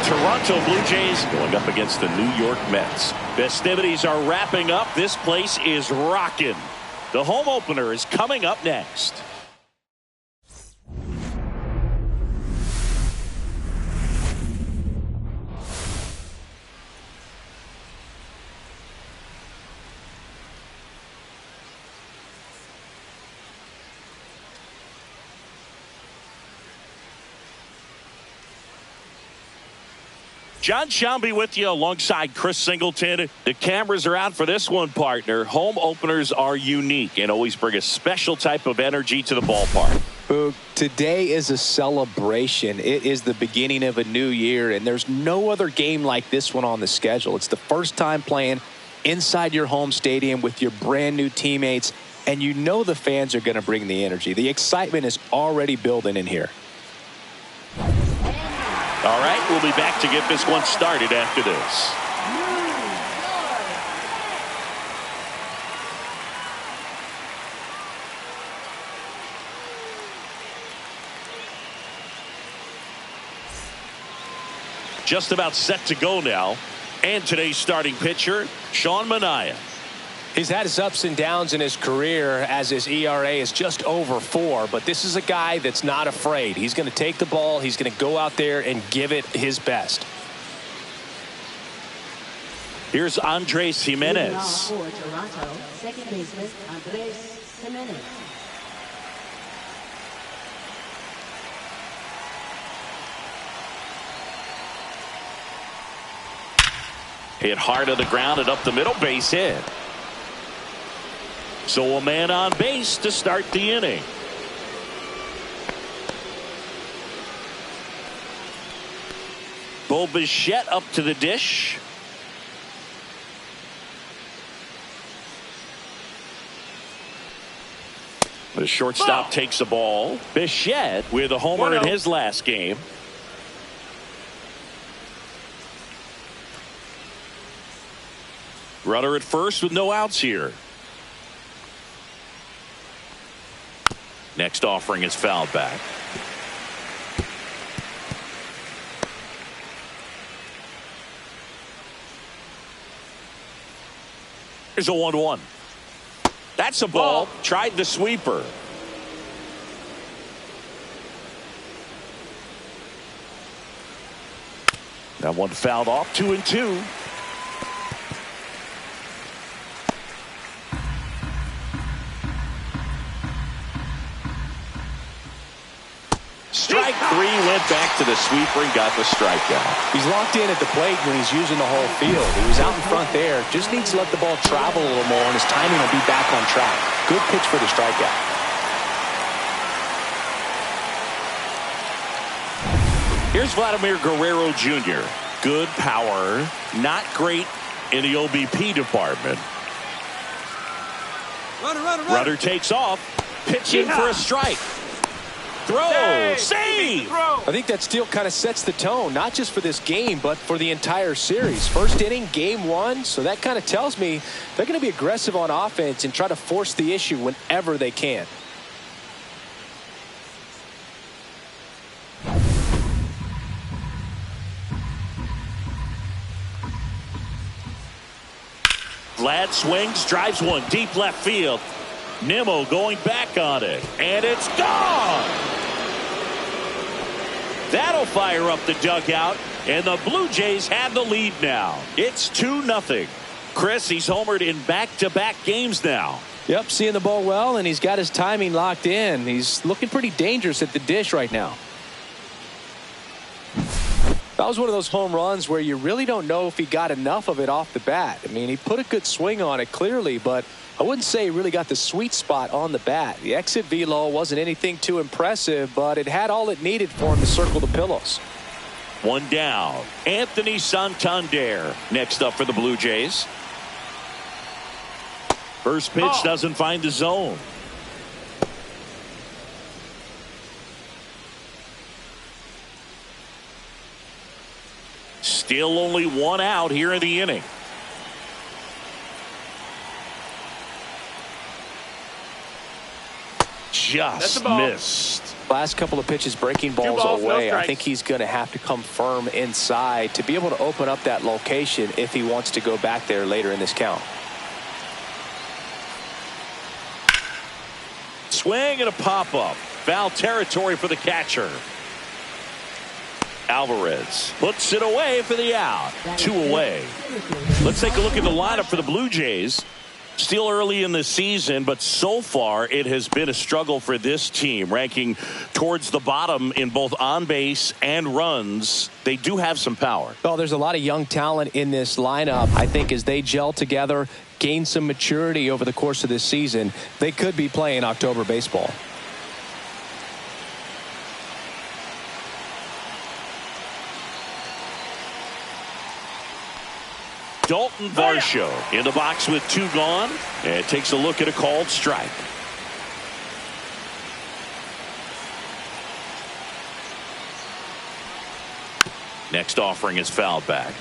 Toronto Blue Jays going up against the New York Mets. Festivities are wrapping up. This place is rocking. The home opener is coming up next. John Shambi with you alongside Chris Singleton. The cameras are out for this one, partner. Home openers are unique and always bring a special type of energy to the ballpark. Boog, today is a celebration. It is the beginning of a new year, and there's no other game like this one on the schedule. It's the first time playing inside your home stadium with your brand new teammates, and you know the fans are going to bring the energy. The excitement is already building in here. All right, we'll be back to get this one started after this. Just about set to go now. And today's starting pitcher, Sean Manaea. He's had his ups and downs in his career as his ERA is just over 4. But this is a guy that's not afraid. He's going to take the ball. He's going to go out there and give it his best. Here's Andres Jimenez. For Toronto, second baseman Andres Jimenez. Hit hard to the ground and up the middle, base hit. So a man on base to start the inning. Bo Bichette up to the dish. The shortstop takes the ball. Bichette with a homer in his last game. Runner at first with no outs here. Next offering is fouled back. Here's a 1-1. That's a ball. Tried the sweeper. That one fouled off. 2-2. Strike 3, went back to the sweeper and got the strikeout. He's locked in at the plate when he's using the whole field. He was out in front there. Just needs to let the ball travel a little more, and his timing will be back on track. Good pitch for the strikeout. Here's Vladimir Guerrero Jr. Good power, not great in the OBP department. Runner takes off, pitching for a strike. Throw, save! I think that steal kind of sets the tone, not just for this game, but for the entire series. First inning, game 1, so that kind of tells me they're going to be aggressive on offense and try to force the issue whenever they can. Vlad swings, drives one deep left field. Nimmo going back on it, and it's gone. That'll fire up the dugout, and the Blue Jays have the lead now. It's 2-0. Chris, he's homered in back-to-back games now. Yep, seeing the ball well, and he's got his timing locked in. He's looking pretty dangerous at the dish right now. That was one of those home runs where you really don't know if he got enough of it off the bat. I mean, he put a good swing on it clearly, but I wouldn't say he really got the sweet spot on the bat. The exit velo wasn't anything too impressive, but it had all it needed for him to circle the pillows. One down. Anthony Santander next up for the Blue Jays. First pitch doesn't find the zone. Still only one out here in the inning. just missed. Last couple of pitches breaking balls away. I think he's going to have to come firm inside to be able to open up that location if he wants to go back there later in this count. Swing and a pop-up. Foul territory for the catcher. Alvarez puts it away for the out. 2 away. Let's take a look at the lineup for the Blue Jays. Still early in the season, but so far it has been a struggle for this team, ranking towards the bottom in both on base and runs. They do have some power. Well, there's a lot of young talent in this lineup. I think as they gel together, gain some maturity over the course of this season, they could be playing October baseball. Dalton Varsho in the box with 2 gone, and takes a look at a called strike. Next offering is fouled back.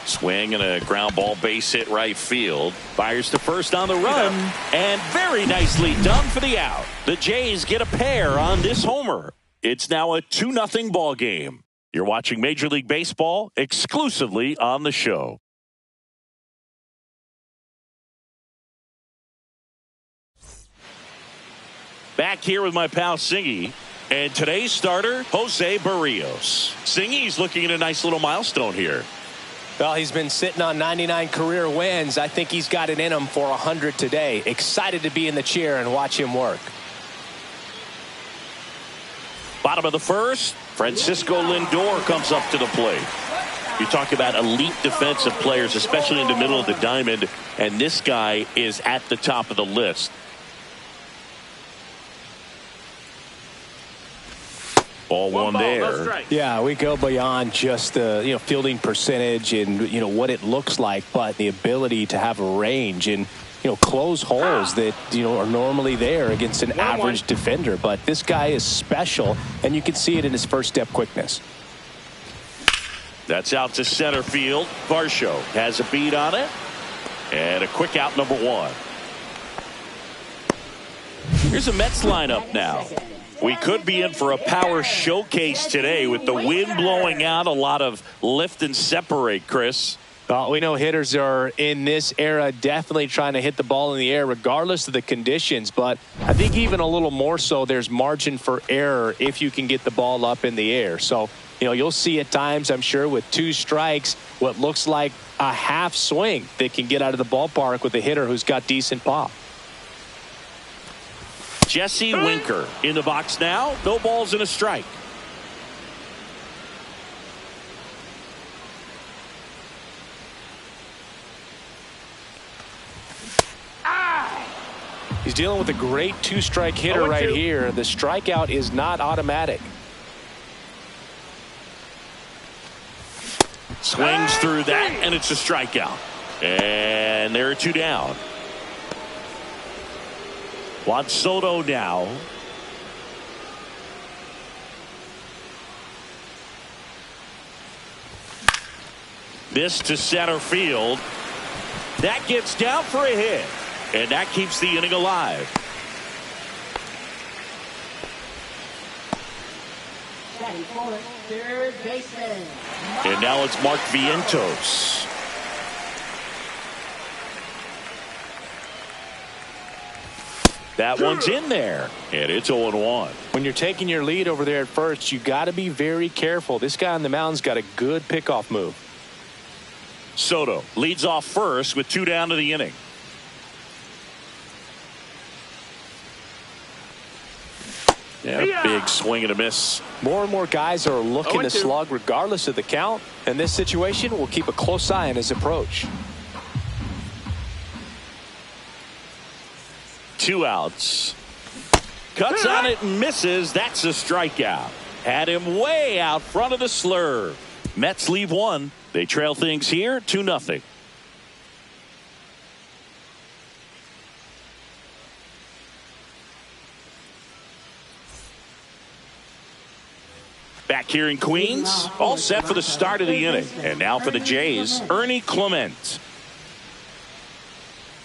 Swing and a ground ball base hit right field. Fires to first on the run, and very nicely done for the out. The Jays get a pair on this homer. It's now a 2-0 ball game. You're watching Major League Baseball exclusively on the show. Back here with my pal Singy, and today's starter, Jose Barrios. Singy's looking at a nice little milestone here. Well, he's been sitting on 99 career wins. I think he's got it in him for 100 today. Excited to be in the chair and watch him work. Bottom of the first, Francisco Lindor comes up to the plate. You talk about elite defensive players, especially in the middle of the diamond, and this guy is at the top of the list. Ball one there. Yeah, we go beyond just the fielding percentage and what it looks like, but the ability to have a range and close holes that are normally there against an average defender. But this guy is special, and you can see it in his first step quickness. That's out to center field. Varsho has a beat on it, and a quick out, number 1. Here's a Mets lineup now. We could be in for a power showcase today with the wind blowing out, a lot of lift and separate, Chris. We know hitters are in this era definitely trying to hit the ball in the air regardless of the conditions, but I think even a little more so there's margin for error if you can get the ball up in the air. So, you'll see at times, I'm sure, with 2 strikes, what looks like a half swing that can get out of the ballpark with a hitter who's got decent pop. Jesse Winker in the box now. No balls and a strike. He's dealing with a great 2-strike hitter right here. The strikeout is not automatic. Swings through that, and it's a strikeout. And there are 2 down. Juan Soto now. This to center field. That gets down for a hit. And that keeps the inning alive. Third baseman. And now it's Mark Vientos. That one's in there, and it's 0-1. When you're taking your lead over there at first, you got to be very careful. This guy on the mound's got a good pickoff move. Soto leads off first with 2 down to the inning. Yeah, big swing and a miss. More and more guys are looking to slug regardless of the count. In this situation, we'll keep a close eye on his approach. 2 outs. Cuts on it and misses. That's a strikeout. Had him way out front of the slurve. Mets leave 1. They trail things here 2-0. Back here in Queens, all set for the start of the inning. And now for the Jays, Ernie Clement.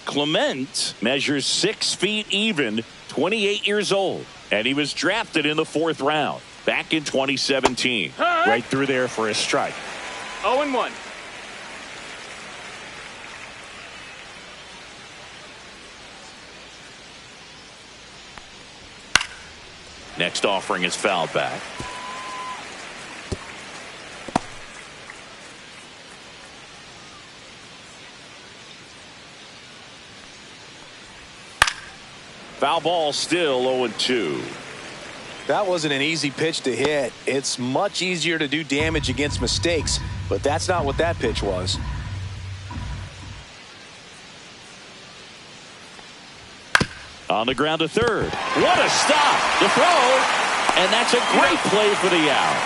Clement measures 6 feet even, 28 years old, and he was drafted in the 4th round back in 2017. Right through there for a strike. 0-1. Next offering is fouled back. Foul ball, still 0-2. That wasn't an easy pitch to hit. It's much easier to do damage against mistakes, but that's not what that pitch was. On the ground to third. What a stop. The throw. And that's a great play for the out.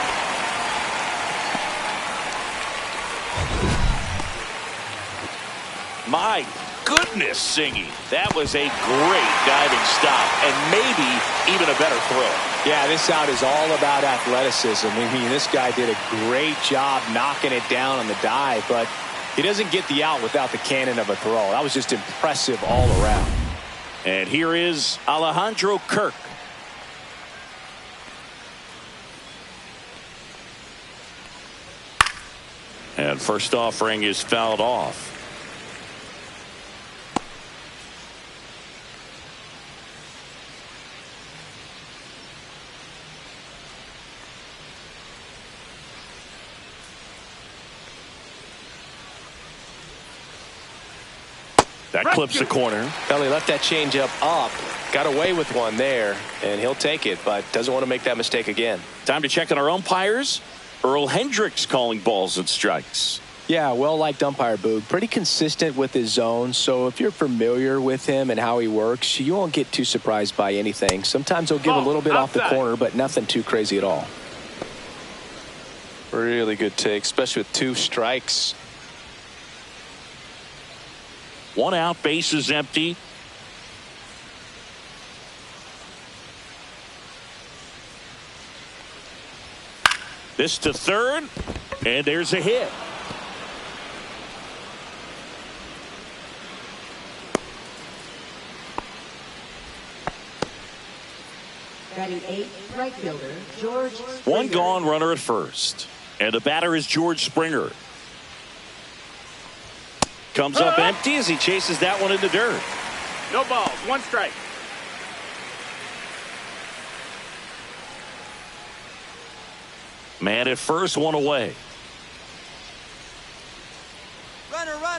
My goodness, Singy. That was a great diving stop and maybe even a better throw. Yeah, this out is all about athleticism. I mean, this guy did a great job knocking it down on the dive, but he doesn't get the out without the cannon of a throw. That was just impressive all around. And here is Alejandro Kirk. And first offering is fouled off. That clips the corner. Well, he left that changeup up, got away with one there, and he'll take it, but doesn't want to make that mistake again. Time to check on our umpires. Earl Hendricks calling balls and strikes. Yeah, well-liked umpire, Boog. Pretty consistent with his zone, so if you're familiar with him and how he works, you won't get too surprised by anything. Sometimes he'll give a little bit off the corner, but nothing too crazy at all. Really good take, especially with 2 strikes. 1 out, bases empty. This to third, and there's a hit. Batting 8th, right fielder, George Springer. 1 gone, runner at first. And the batter is George Springer. Comes up empty as he chases that one in the dirt. No balls, 1 strike. Man at first, 1 away.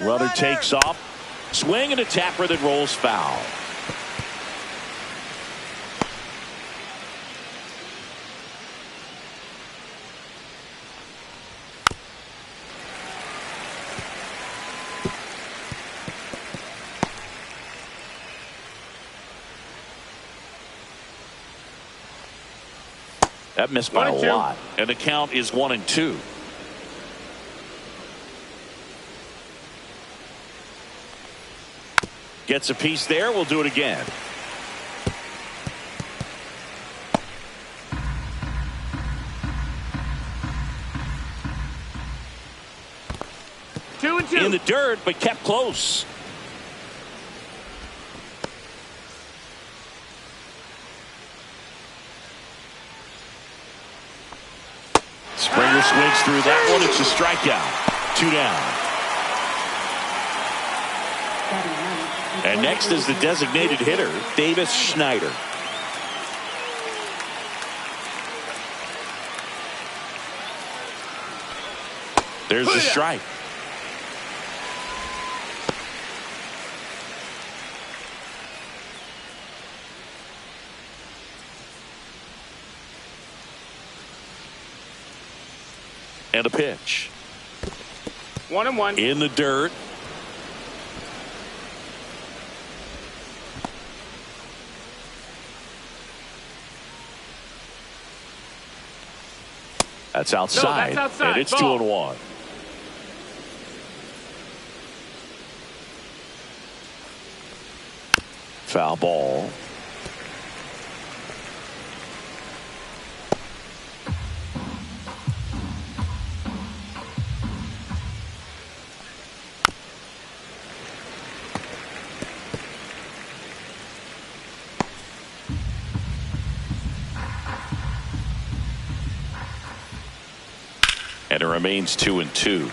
Runner takes off. Swing and a tapper that rolls foul. That missed by a lot. And the count is 1-2. Gets a piece there. We'll do it again. Two and two. In the dirt, but kept close. Springer swings through that one. It's a strikeout. 2 down. And next is the designated hitter, Davis Schneider. There's the strike. And a pitch. 1-1. In the dirt. That's outside. No, that's outside. And it's Ball. 2-1. Foul ball. And it remains 2-2.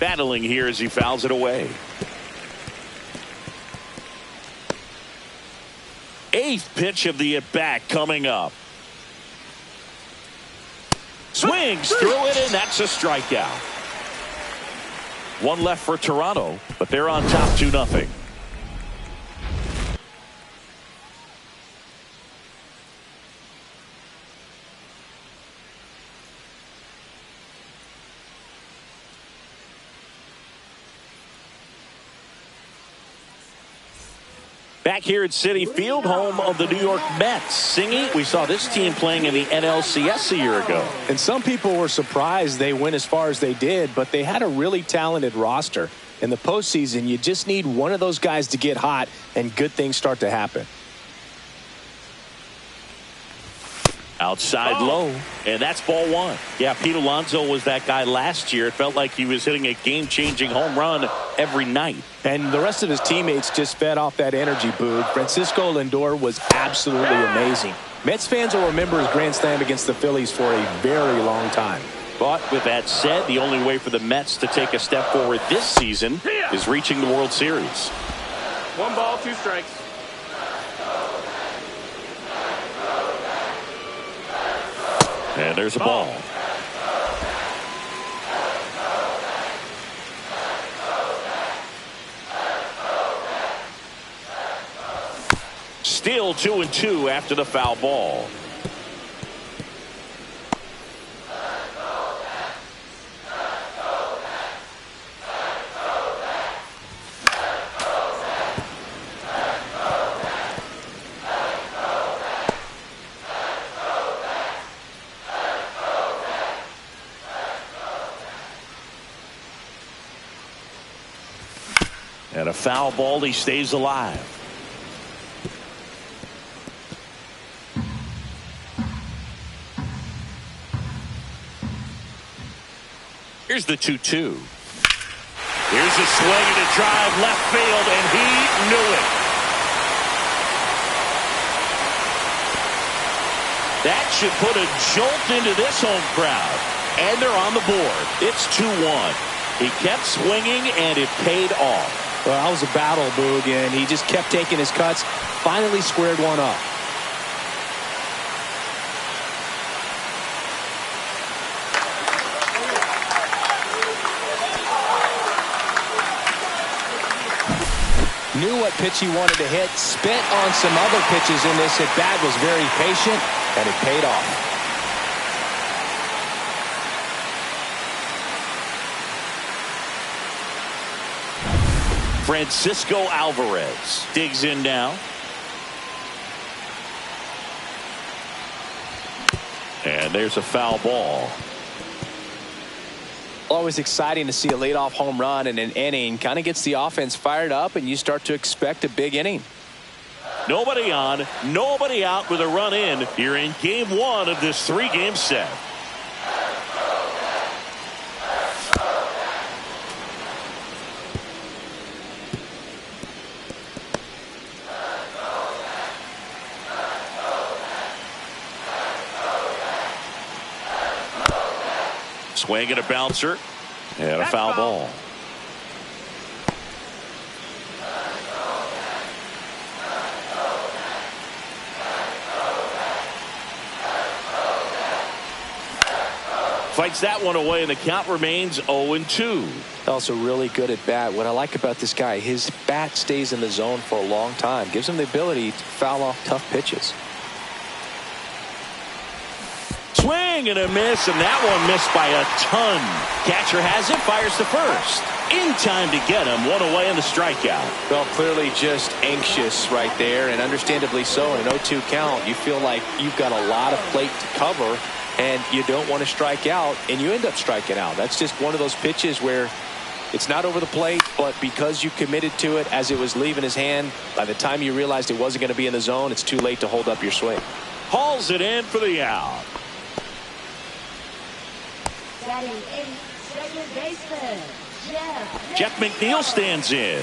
Battling here as he fouls it away. 8th pitch of the at-bat coming up. Swings through it, and that's a strikeout. One left for Toronto, but they're on top 2-0. Back here at Citi Field, home of the New York Mets. Singy, we saw this team playing in the NLCS a year ago. And some people were surprised they went as far as they did, but they had a really talented roster. In the postseason, you just need one of those guys to get hot, and good things start to happen. Outside low, and that's ball 1. Yeah, Pete Alonso was that guy last year. It felt like he was hitting a game-changing home run every night. And the rest of his teammates just fed off that energy, Boog. Francisco Lindor was absolutely amazing. Mets fans will remember his grand slam against the Phillies for a very long time. But with that said, the only way for the Mets to take a step forward this season is reaching the World Series. 1 ball, 2 strikes. And there's a ball. Still 2-2 after the foul ball. And a foul ball, he stays alive. Here's the 2-2. Here's a swing and a drive left field, and he knew it. That should put a jolt into this home crowd. And they're on the board. It's 2-1. He kept swinging, and it paid off. Well, that was a battle, Boog, and he just kept taking his cuts. Finally squared one up. Knew what pitch he wanted to hit. Spent on some other pitches in this at bat. Was very patient, and it paid off. Francisco Alvarez digs in now. And there's a foul ball. Always exciting to see a leadoff home run in an inning. Kind of gets the offense fired up, and you start to expect a big inning. Nobody on, nobody out with a run in here in game 1 of this 3-game set. Swing and a bouncer and a foul ball. Fights that one away, and the count remains 0-2. Also really good at bat. What I like about this guy, his bat stays in the zone for a long time. Gives him the ability to foul off tough pitches. Swing and a miss, and that one missed by a ton. Catcher has it, fires to first. In time to get him, one away in the strikeout. Well, clearly just anxious right there, and understandably so. In an 0-2 count, you feel like you've got a lot of plate to cover, and you don't want to strike out, and you end up striking out. That's just one of those pitches where it's not over the plate, but because you committed to it as it was leaving his hand, by the time you realized it wasn't going to be in the zone, it's too late to hold up your swing. Hauls it in for the out. Batting in, second baseman, Jeff Jeff McNeil stands in.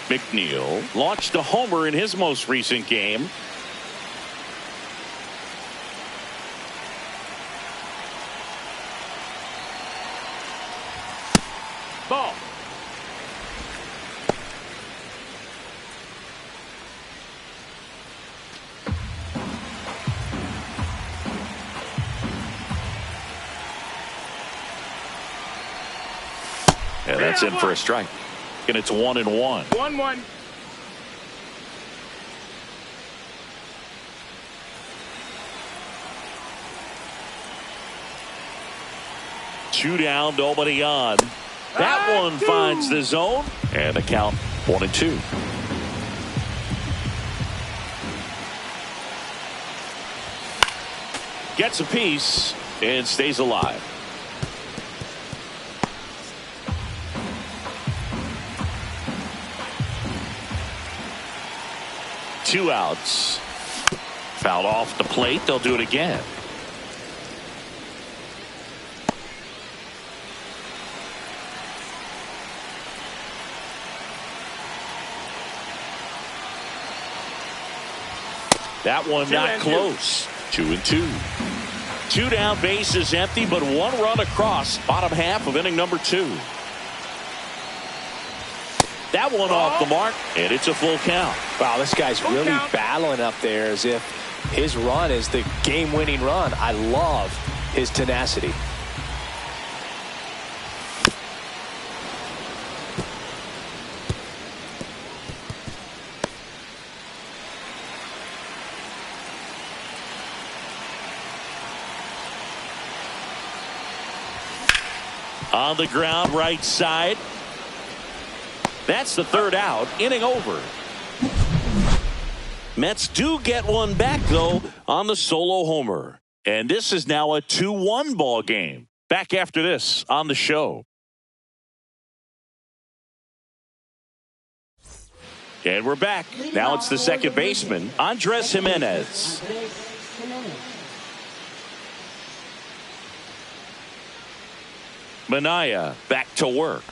McNeil launched a homer in his most recent game. Ball. And that's in for a strike. And it's 1-1. 1-1. Two down, nobody on. That one finds the zone. And the count 1-2. Gets a piece and stays alive. Two outs. Fouled off the plate. They'll do it again. That one not close. 2-2. Two down, bases empty, but one run across. Bottom half of inning number 2. That one off the mark, and it's a full count. Wow, this guy's really battling up there as if his run is the game-winning run. I love his tenacity. On the ground, right side. That's the third out. Inning over. Mets do get one back, though, on the solo homer. And this is now a 2-1 ball game. Back after this on the show. And we're back. Now it's the second baseman, Andres Jimenez. Manaya back to work.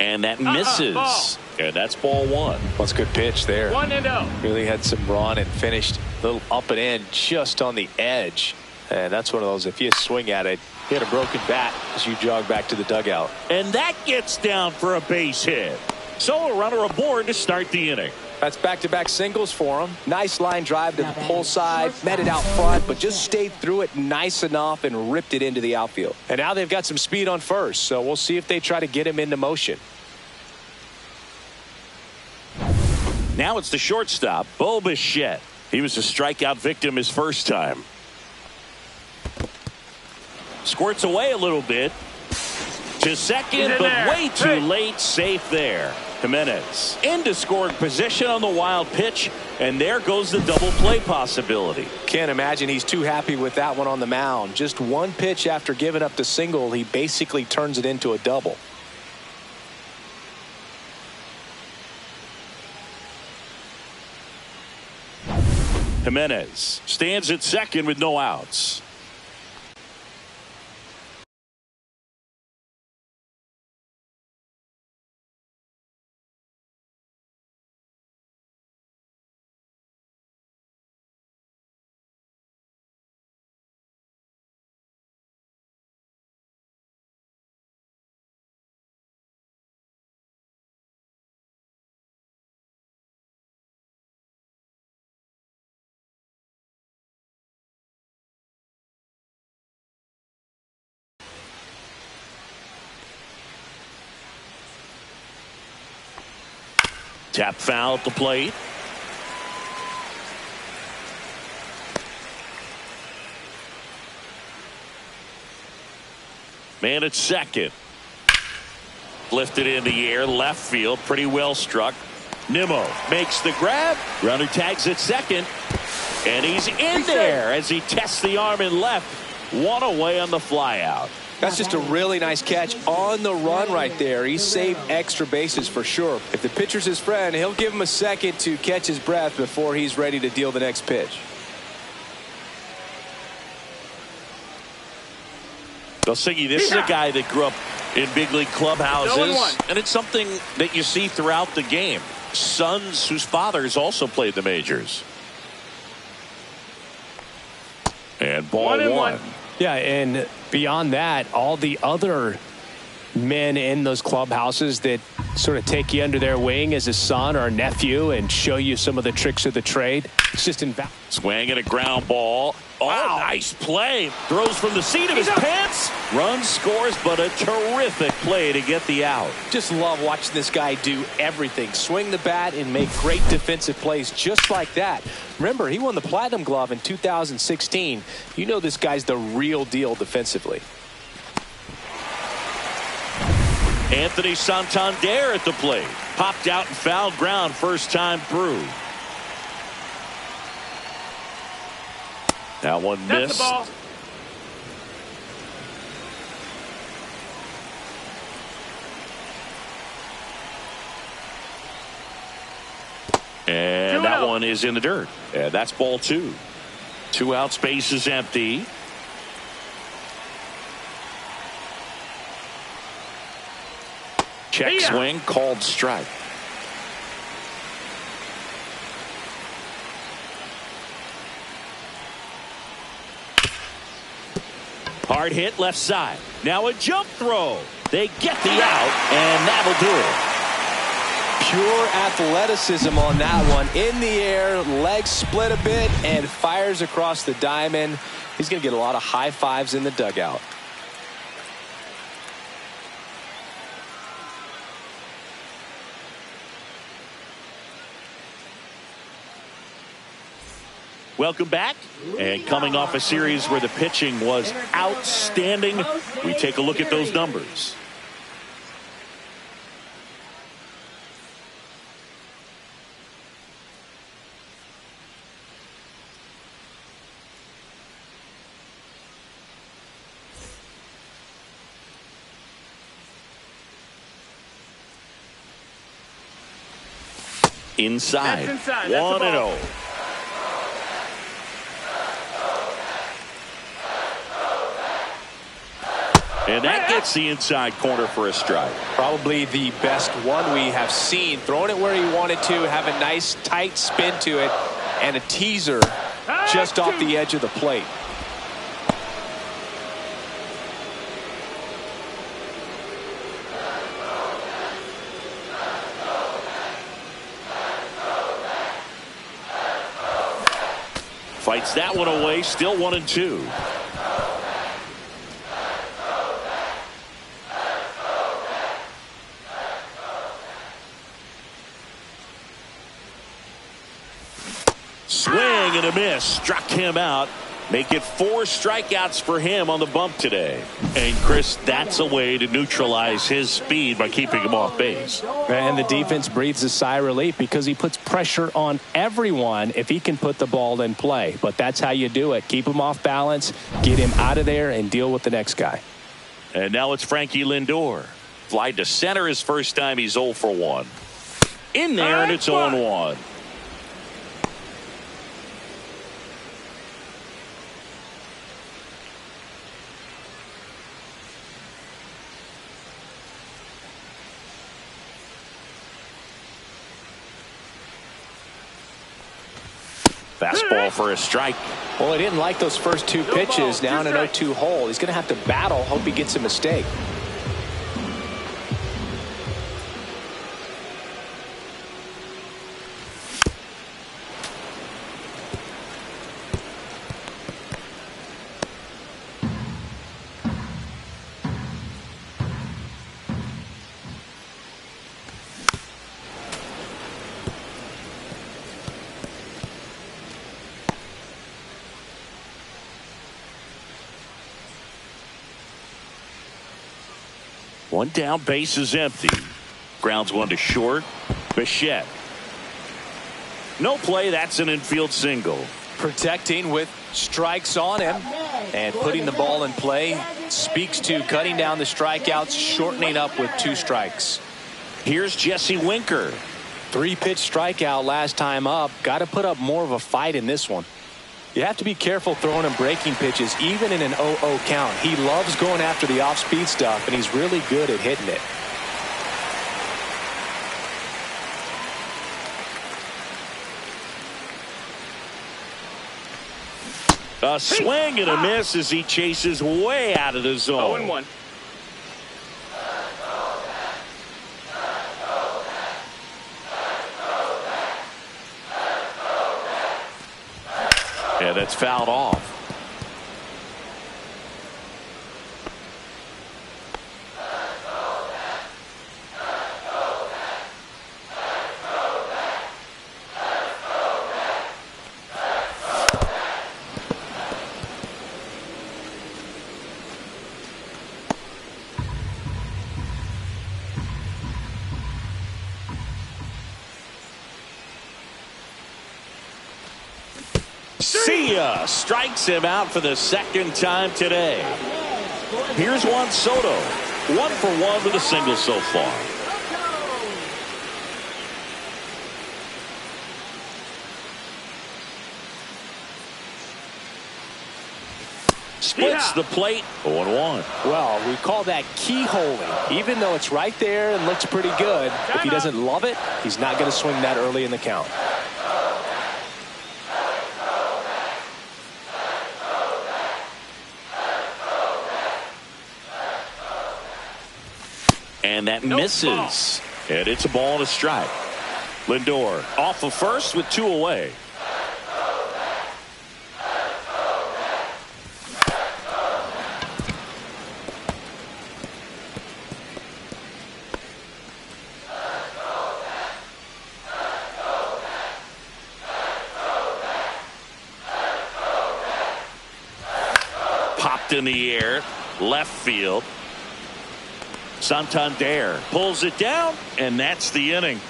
And that misses. And that's ball 1. That's a good pitch there. 1-0. Really had some run and finished a little up and in just on the edge. And that's one of those, if you swing at it, hit a broken bat as you jog back to the dugout. And that gets down for a base hit. So a runner aboard to start the inning. That's back-to-back singles for him. Nice line drive to the pull side. Met it out front, but just stayed through it nice enough and ripped it into the outfield. And now they've got some speed on first, so we'll see if they try to get him into motion. Now it's the shortstop, Bo Bichette. He was a strikeout victim his first time. Squirts away a little bit. To second, but way too late. Safe there. Jimenez into scoring position on the wild pitch, and there goes the double play possibility. Can't imagine he's too happy with that one on the mound. Just one pitch after giving up the single, he basically turns it into a double. Jimenez stands at second with no outs. Tap foul at the plate. Man at second. Lifted in the air, left field, pretty well struck. Nimmo makes the grab. Runner tags at second. And he's in there as he tests the arm in left. One away on the flyout. That's just a really nice catch on the run right there. He saved extra bases for sure. If the pitcher's his friend, he'll give him a second to catch his breath before he's ready to deal the next pitch. Siggy, this is a guy that grew up in big league clubhouses, 0-1. and it's something that you see throughout the game. Sons whose fathers also played the majors. And ball 1. Yeah, and beyond that, all the other men in those clubhouses that sort of take you under their wing as a son or a nephew and show you some of the tricks of the trade. It's just invaluable. Swing and a ground ball. Oh, wow. Nice play. Throws from the seat of his pants. Runs, scores, but a terrific play to get the out. Just love watching this guy do everything. Swing the bat and make great defensive plays just like that. Remember, he won the Platinum Glove in 2016. You know this guy's the real deal defensively. Anthony Santander at the plate. Popped out and fouled ground first time through. That one missed. That's the ball. And that one is in the dirt. And that's ball 2. 2 out, space is empty. Check swing, called strike. Hard hit left side. Now a jump throw. They get the out, and that'll do it. Pure athleticism on that one. In the air, legs split a bit, and fires across the diamond. He's going to get a lot of high fives in the dugout. Welcome back. And coming off a series where the pitching was outstanding, we take a look at those numbers. Inside. 1-0. And that gets the inside corner for a strike. Probably the best one we have seen. Throwing it where he wanted to, have a nice tight spin to it, and a teaser just off the edge of the plate. Fights that one away, still 1-2. Swing and a miss. Struck him out. Make it 4 strikeouts for him on the bump today. And Chris, that's a way to neutralize his speed by keeping him off base. And the defense breathes a sigh of relief because he puts pressure on everyone if he can put the ball in play. But that's how you do it. Keep him off balance, get him out of there, and deal with the next guy. And now it's Frankie Lindor. Fly to center his first time. He's 0 for 1. In there, and it's 0-1. Fastball for a strike. Well, he didn't like those first 2 pitches. Now in an 0-2 hole. He's going to have to battle. Hope he gets a mistake. One down, base is empty. Grounds one to short. Bichette. No play. That's an infield single. Protecting with strikes on him and putting the ball in play speaks to cutting down the strikeouts, shortening up with 2 strikes. Here's Jesse Winker. 3-pitch strikeout last time up. Got to put up more of a fight in this one. You have to be careful throwing him breaking pitches, even in an 0-0 count. He loves going after the off-speed stuff, and he's really good at hitting it. A swing and a miss as he chases way out of the zone. 0-1. Yeah, that's fouled off. See ya. Strikes him out for the second time today. Here's Juan Soto. 1 for 1 with a single so far. Splits the plate. 0-1. Well, we call that keyholing. Even though it's right there and looks pretty good, if he doesn't love it, he's not going to swing that early in the count. And that misses. And it's a ball and a strike. Lindor off of first with 2 away. Popped in the air. Left field. Santander pulls it down, and that's the inning.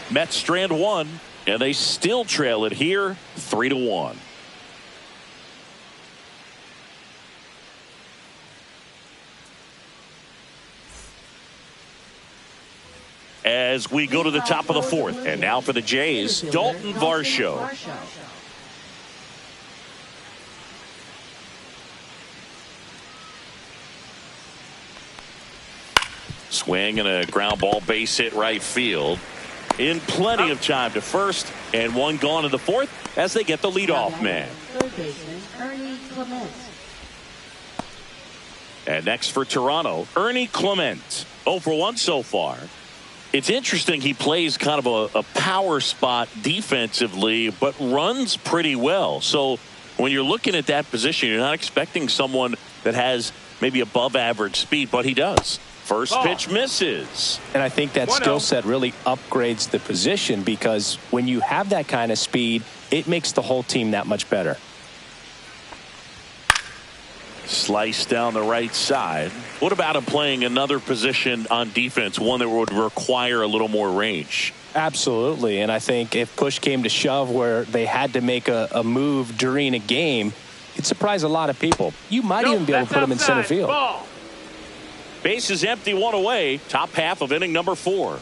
Mets strand 1, and they still trail it here 3-1. As we go to the top of the 4th, and now for the Jays, Dalton Varsho. Swing and a ground ball, base hit right field. In plenty of time to first, and 1 gone in the 4th as they get the leadoff man. Third baseman Ernie Clement. And next for Toronto, Ernie Clement. 0 for 1 so far. It's interesting, he plays kind of a power spot defensively, but runs pretty well. So when you're looking at that position, you're not expecting someone that has maybe above average speed, but he does. First pitch misses. And I think that skill set really upgrades the position, because when you have that kind of speed, it makes the whole team that much better. Slice down the right side. What about him playing another position on defense, one that would require a little more range? Absolutely. And I think if push came to shove where they had to make a move during a game, it'd surprise a lot of people. You might even be able to put him in center field. Ball. Base is empty, 1 away. Top half of inning number 4.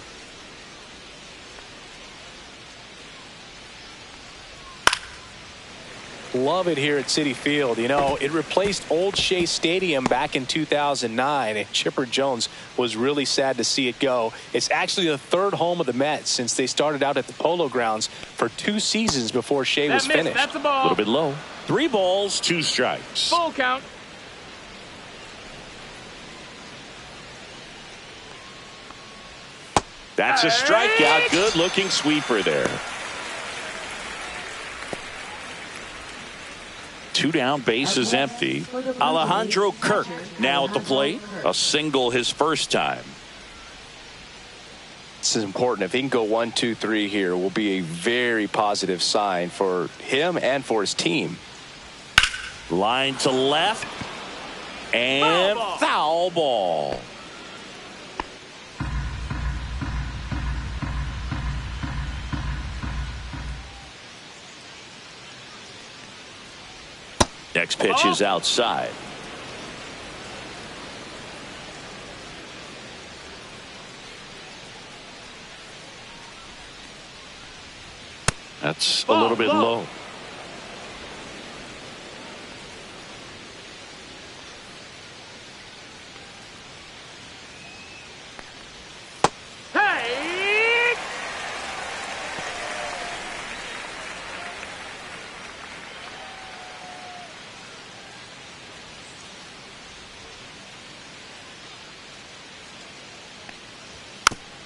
Love it here at Citi Field. You know, it replaced Old Shea Stadium back in 2009, and Chipper Jones was really sad to see it go. It's actually the 3rd home of the Mets since they started out at the Polo Grounds for 2 seasons before Shea was finished. That's a ball. A little bit low. 3 balls, 2 strikes. Full count. That's a strikeout. Good looking sweeper there. 2 down, base is empty. Alejandro Kirk now at the plate. A single his first time. This is important. If he can go 1, 2, 3 here, will be a very positive sign for him and for his team. Line to left. And foul ball. Next pitch is outside. That's a little bit low.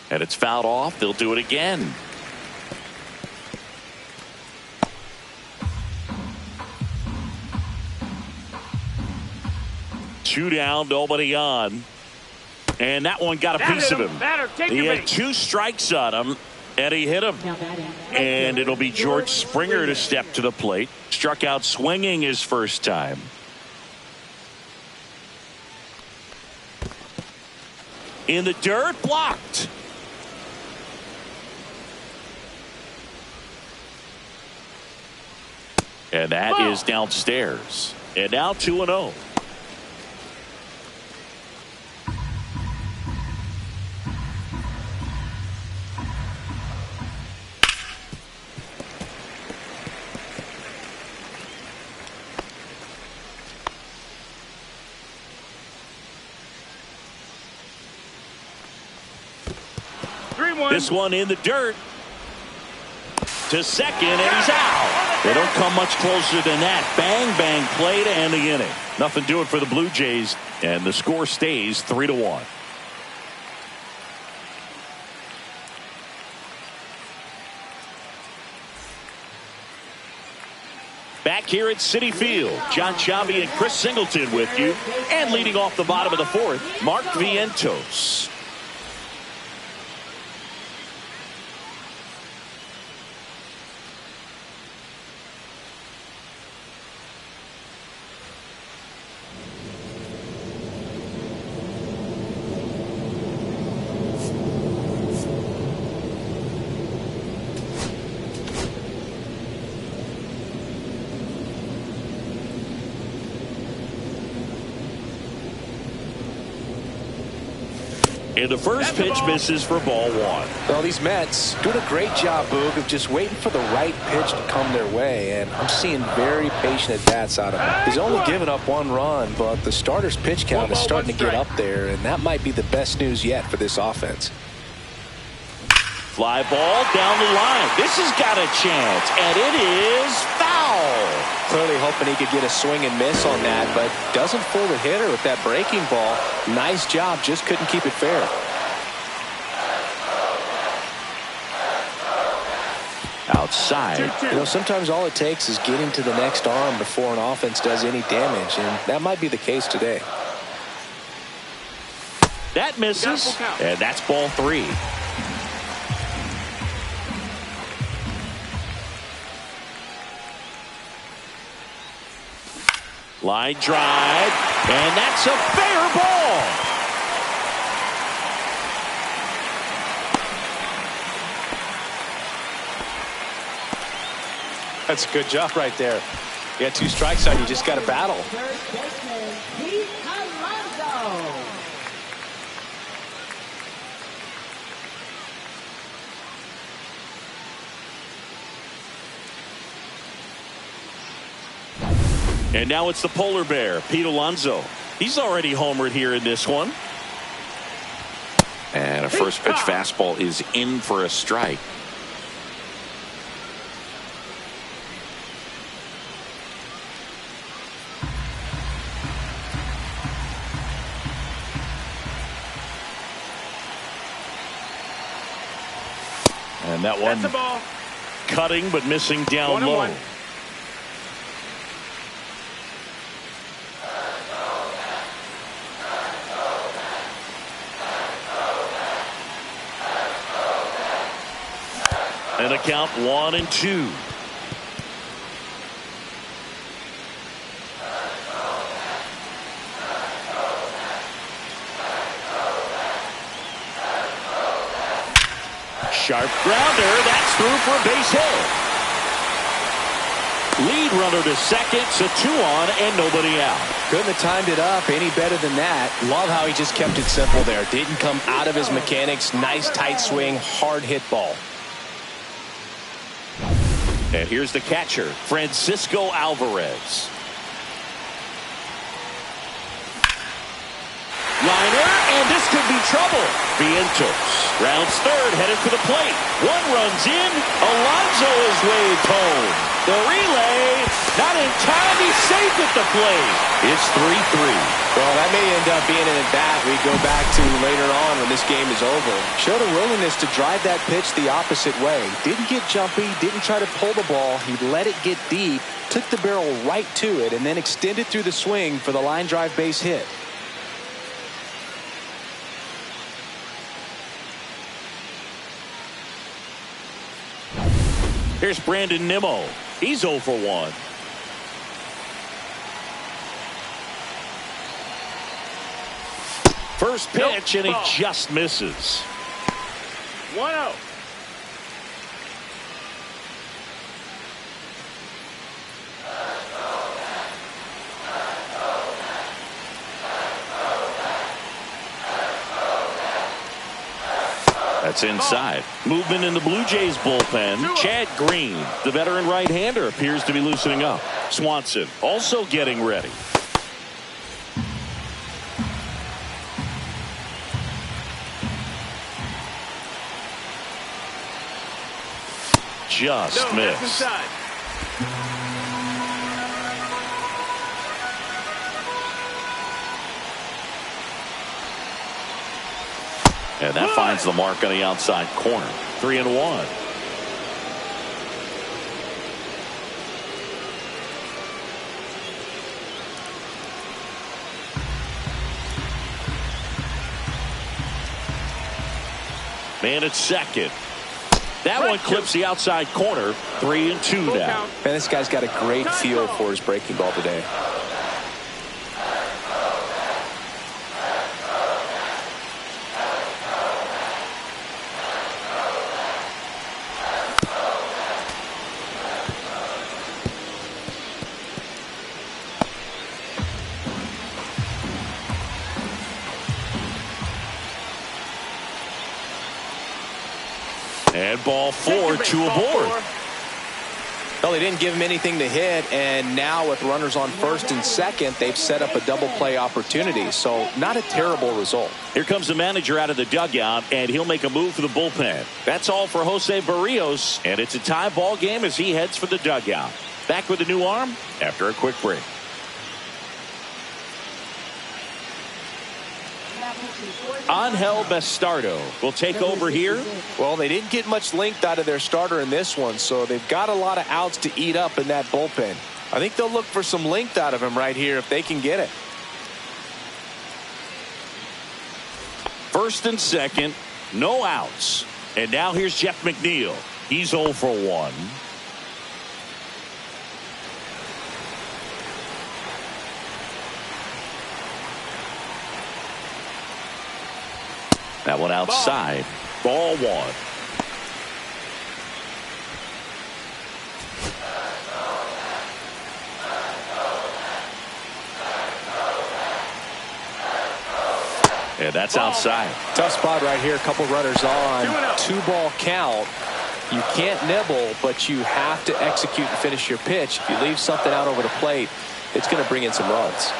And it's fouled off. They'll do it again. Two down, nobody on. And that one got a piece of him. He had 2 strikes on him, and he hit him. And it'll be George Springer to step to the plate. Struck out swinging his first time. In the dirt, blocked. And that is downstairs. And now 2-0. This one in the dirt to second, and he's out. They don't come much closer than that. Bang, bang play to end the inning. Nothing doing for the Blue Jays, and the score stays 3-1. Back here at Citi Field, John Chavi and Chris Singleton with you, and leading off the bottom of the 4th, Mark Vientos. And the first pitch misses for ball 1. Well, these Mets doing a great job, Boog, of just waiting for the right pitch to come their way. And I'm seeing very patient at-bats out of him. He's only given up 1 run, but the starter's pitch count is starting to get up there. And that might be the best news yet for this offense. Fly ball down the line. This has got a chance, and it is foul. Clearly hoping he could get a swing and miss on that, but doesn't fool the hitter with that breaking ball. Nice job, just couldn't keep it fair. Outside. You know, sometimes all it takes is getting to the next arm before an offense does any damage, and that might be the case today. That misses, and that's ball 3. Line drive, and that's a fair ball. That's a good job right there. You got 2 strikes on you, just got to battle. And now it's the polar bear, Pete Alonso. He's already homered here in this one. And a first pitch fastball is in for a strike. And that one cutting but missing down low. And a count 1-2. Sharp grounder. That's through for a base hit. Lead runner to second. So 2 on and nobody out. Couldn't have timed it up any better than that. Love how he just kept it simple there. Didn't come out of his mechanics. Nice tight swing. Hard hit ball. And here's the catcher, Francisco Alvarez. Liner, and this could be trouble. Vientos rounds third, headed for the plate. 1 runs in. Alonso is waved home. The relay, not in time. He's safe at the plate. It's 3-3. Well, that may end up being an at-bat we go back to later on when this game is over. Showed a willingness to drive that pitch the opposite way. Didn't get jumpy, didn't try to pull the ball. He let it get deep, took the barrel right to it, and then extended through the swing for the line drive base hit. Here's Brandon Nimmo. He's 0 for 1. First pitch, and he just misses. 1-0. That's inside. Movement in the Blue Jays bullpen. Chad Green, the veteran right-hander, appears to be loosening up. Swanson also getting ready. Just missed. And that finds the mark on the outside corner. 3-1. Man at second. That one clips the outside corner. 3-2 now. Man, this guy's got a great feel for his breaking ball today. And ball 4, 2 aboard. Well, they didn't give him anything to hit, and now with runners on first and second, they've set up a double play opportunity. So not a terrible result. Here comes the manager out of the dugout, and he'll make a move for the bullpen. That's all for Jose Barrios, and it's a tie ball game as he heads for the dugout. Back with a new arm after a quick break. Angel Bastardo will take over here. Well, they didn't get much length out of their starter in this one, so they've got a lot of outs to eat up in that bullpen. I think they'll look for some length out of him right here if they can get it. First and second, no outs. And now here's Jeff McNeil. He's 0 for 1. That one outside. Ball 1. And that's outside. Tough spot right here. A couple runners on. 2-ball count. You can't nibble, but you have to execute and finish your pitch. If you leave something out over the plate, it's going to bring in some runs.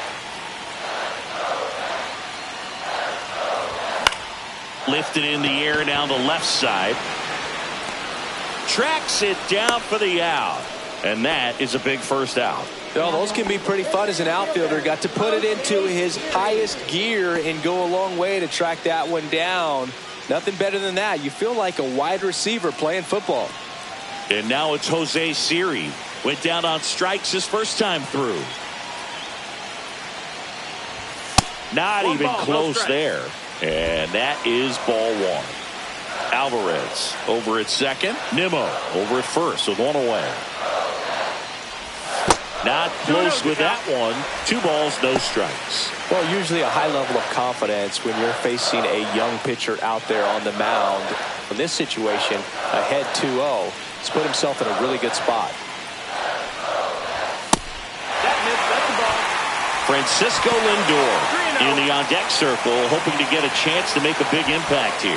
Lifted in the air down the left side. Tracks it down for the out. And that is a big first out. Well, those can be pretty fun as an outfielder. Got to put it into his highest gear and go a long way to track that one down. Nothing better than that. You feel like a wide receiver playing football. And now it's Jose Siri. Went down on strikes his first time through. Not even close there. And that is ball 1. Alvarez over at second. Nimmo over at first with one away. Not close with that one. 2 balls, no strikes. Well, usually a high level of confidence when you're facing a young pitcher out there on the mound. In this situation, ahead 2-0. He's put himself in a really good spot. Francisco Lindor in the on-deck circle, hoping to get a chance to make a big impact here.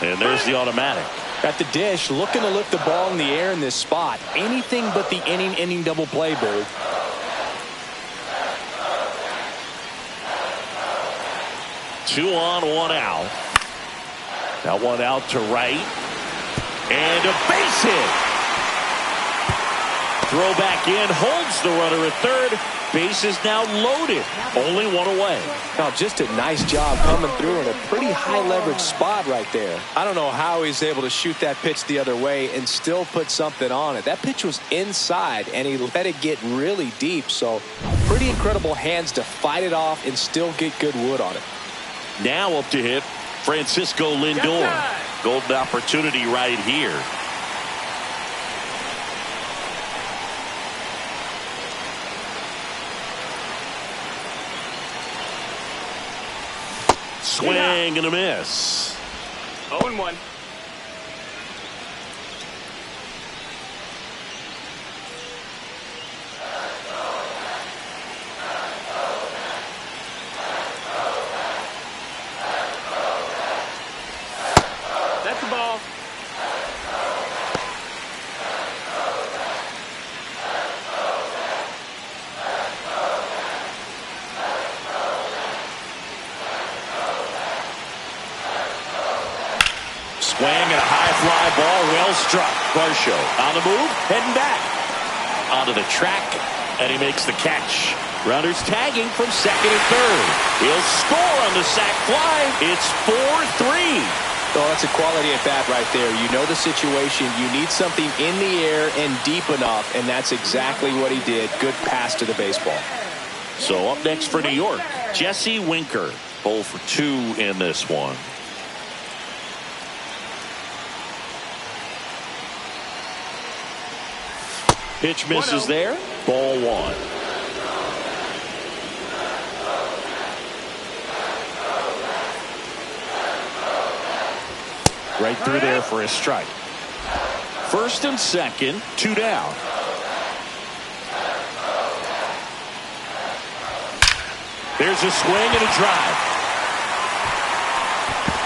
And there's the automatic. At the dish, looking to lift the ball in the air in this spot. Anything but the inning double play, Boo. 2 on, 1 out. That one out to right. And a base hit. Throw back in, holds the runner at third. Base is now loaded. Only 1 away. Now, just a nice job coming through in a pretty high leverage spot right there. I don't know how he's able to shoot that pitch the other way and still put something on it. That pitch was inside, and he let it get really deep. So, pretty incredible hands to fight it off and still get good wood on it. Now up to hit Francisco Lindor. Golden opportunity right here. Swing and a miss. 0-1. That's the ball. Swing and a high fly ball, well struck. Varsho on the move, heading back onto the track, and he makes the catch. Runners tagging from second and third. He'll score on the sac fly. It's 4-3. Oh, that's a quality at bat right there. You know the situation. You need something in the air and deep enough, and that's exactly what he did. Good pass to the baseball. So up next for New York, Jesse Winker. 0 for 2 in this one. Pitch misses there. Ball 1. Right through there for a strike. First and second, 2 down. There's a swing and a drive.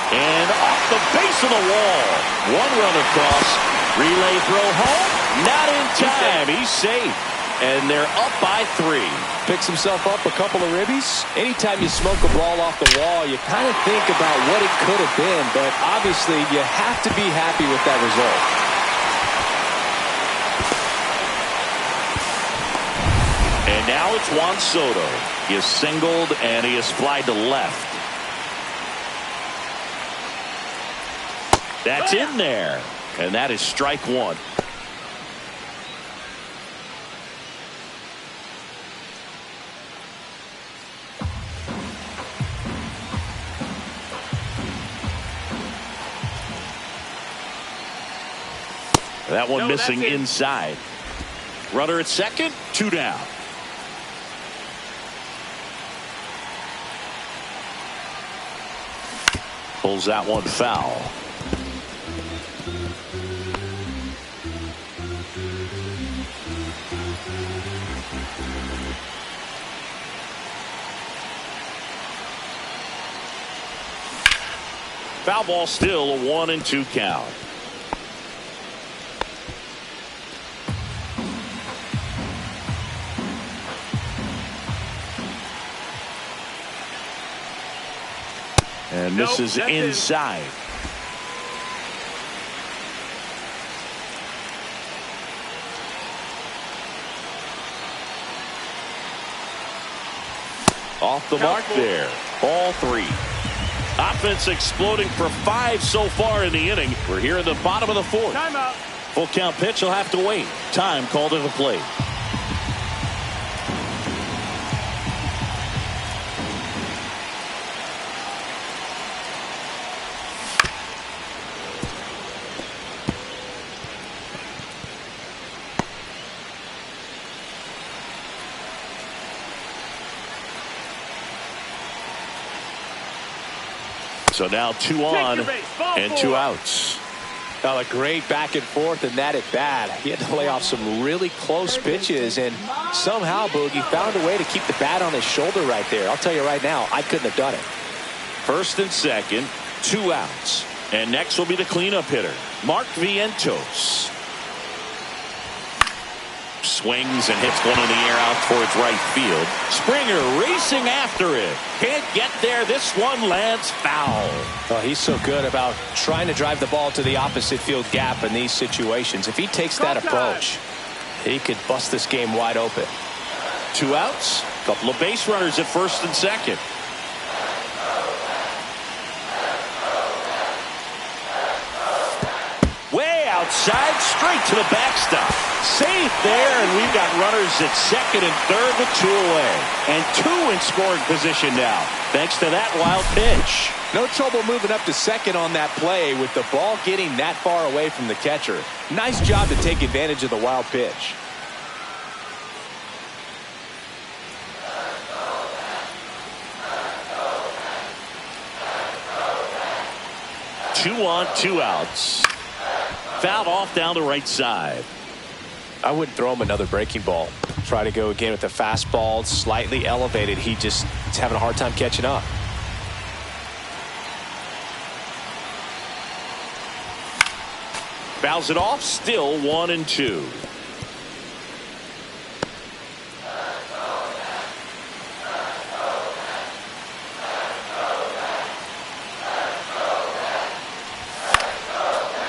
And off the base of the wall. 1 run across. Relay throw home. Not in time. He's safe. And they're up by 3. Picks himself up a couple of ribbies. Anytime you smoke a ball off the wall, you kind of think about what it could have been. But obviously, you have to be happy with that result. And now it's Juan Soto. He is singled and he is flied to left. That's in there. And that is strike 1. That one missing inside. Runner at second, 2 down. Pulls that one foul. Foul ball, still a 1-2 count. And misses inside. Off the mark there. Ball 3. Offense exploding for 5 so far in the inning. We're here in the bottom of the 4th. Timeout. Full count pitch will have to wait. Time called to the plate. So now 2 on and 2 outs. Well, a great back and forth in that at bat. He had to lay off some really close pitches, and somehow Boogie found a way to keep the bat on his shoulder right there. I'll tell you right now, I couldn't have done it. First and second, 2 outs. And next will be the cleanup hitter, Mark Vientos. Swings and hits one in the air out towards right field. Springer racing after it. Can't get there. This one lands foul. Oh, he's so good about trying to drive the ball to the opposite field gap in these situations. If he takes that approach, he could bust this game wide open. 2 outs. Couple of base runners at first and second. Way outside, straight to the backstop. Safe there, and we've got runners at second and third with 2 away. And 2 in scoring position now, thanks to that wild pitch. No trouble moving up to second on that play with the ball getting that far away from the catcher. Nice job to take advantage of the wild pitch. 2 on, 2 outs. Fouled off down the right side. I wouldn't throw him another breaking ball. Try to go again with the fastball, slightly elevated. He's having a hard time catching up. Fouls it off, still 1-2.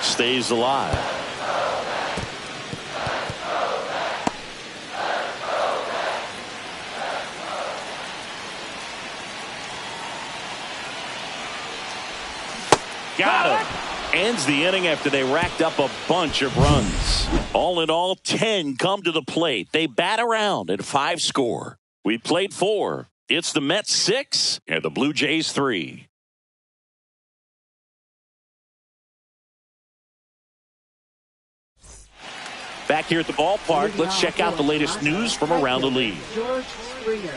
Stays alive. Got him. Ends the inning after they racked up a bunch of runs. All in all, 10 come to the plate. They bat around at 5 score. We played 4. It's the Mets 6 and the Blue Jays 3. Back here at the ballpark, let's check out the latest news from around the league. George Springer.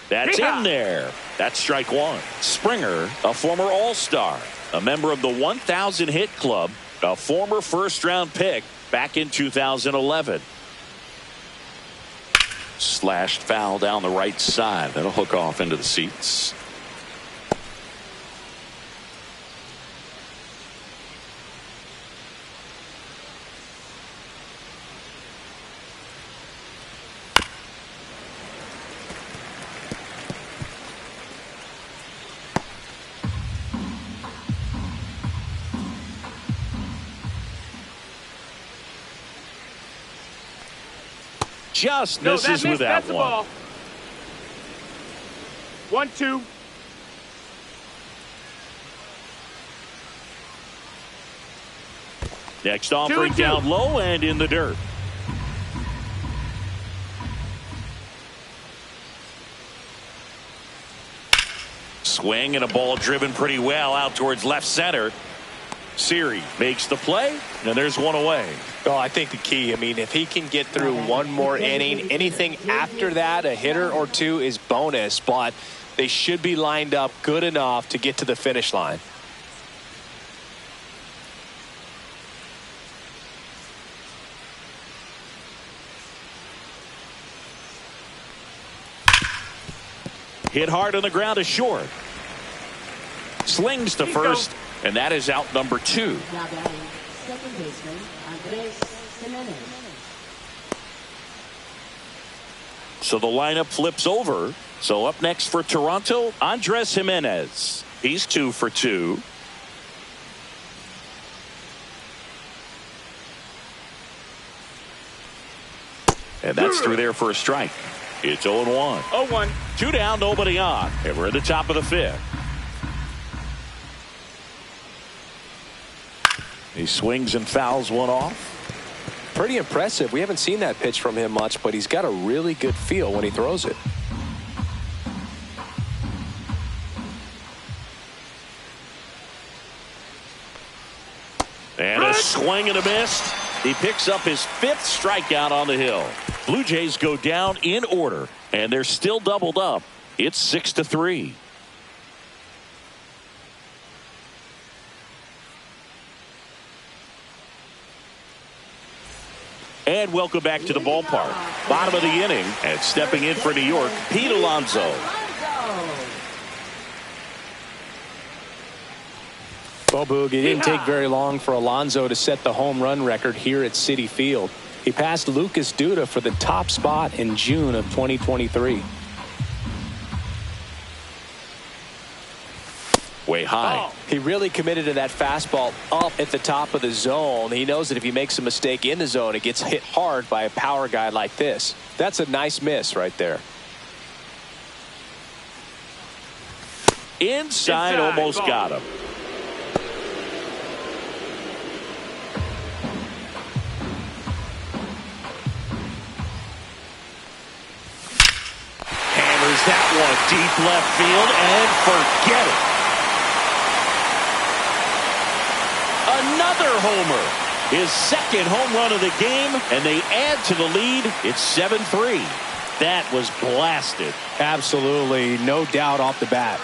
That's in there. That's strike 1. Springer, a former All-Star, a member of the 1,000 hit club, a former first-round pick back in 2011. Slashed foul down the right side. That'll hook off into the seats. Just misses with that one. Ball. 1-2. Next offering down low and in the dirt. Swing and a ball driven pretty well out towards left center. Siri makes the play, and there's one away. Oh, I think the key, if he can get through one more inning, anything after that, a hitter or 2 is bonus, but they should be lined up good enough to get to the finish line. Hit hard on the ground is short. Slings to first, and that is out number 2. Second baseman, Andres Jimenez. So the lineup flips over. So up next for Toronto, Andres Jimenez. He's 2 for 2. And that's through there for a strike. It's 0-1. 0-1. 2 down, nobody on. And we're at the top of the 5th. He swings and fouls one off. Pretty impressive. We haven't seen that pitch from him much, but he's got a really good feel when he throws it. And a swing and a miss. He picks up his 5th strikeout on the hill. Blue Jays go down in order, and they're still doubled up It's 6-3. And welcome back to the ballpark. Bottom of the inning, and stepping in for New York, Pete Alonso. Well, Boog, it didn't take very long for Alonso to set the home run record here at Citi Field. He passed Lucas Duda for the top spot in June of 2023. Way high. He really committed to that fastball up at the top of the zone. He knows that if he makes a mistake in the zone, it gets hit hard by a power guy like this. That's a nice miss right there. Inside, almost got him. Hammers that one deep left field and forget it. Another homer. His second home run of the game, and they add to the lead. It's 7-3. That was blasted. Absolutely, no doubt off the bat.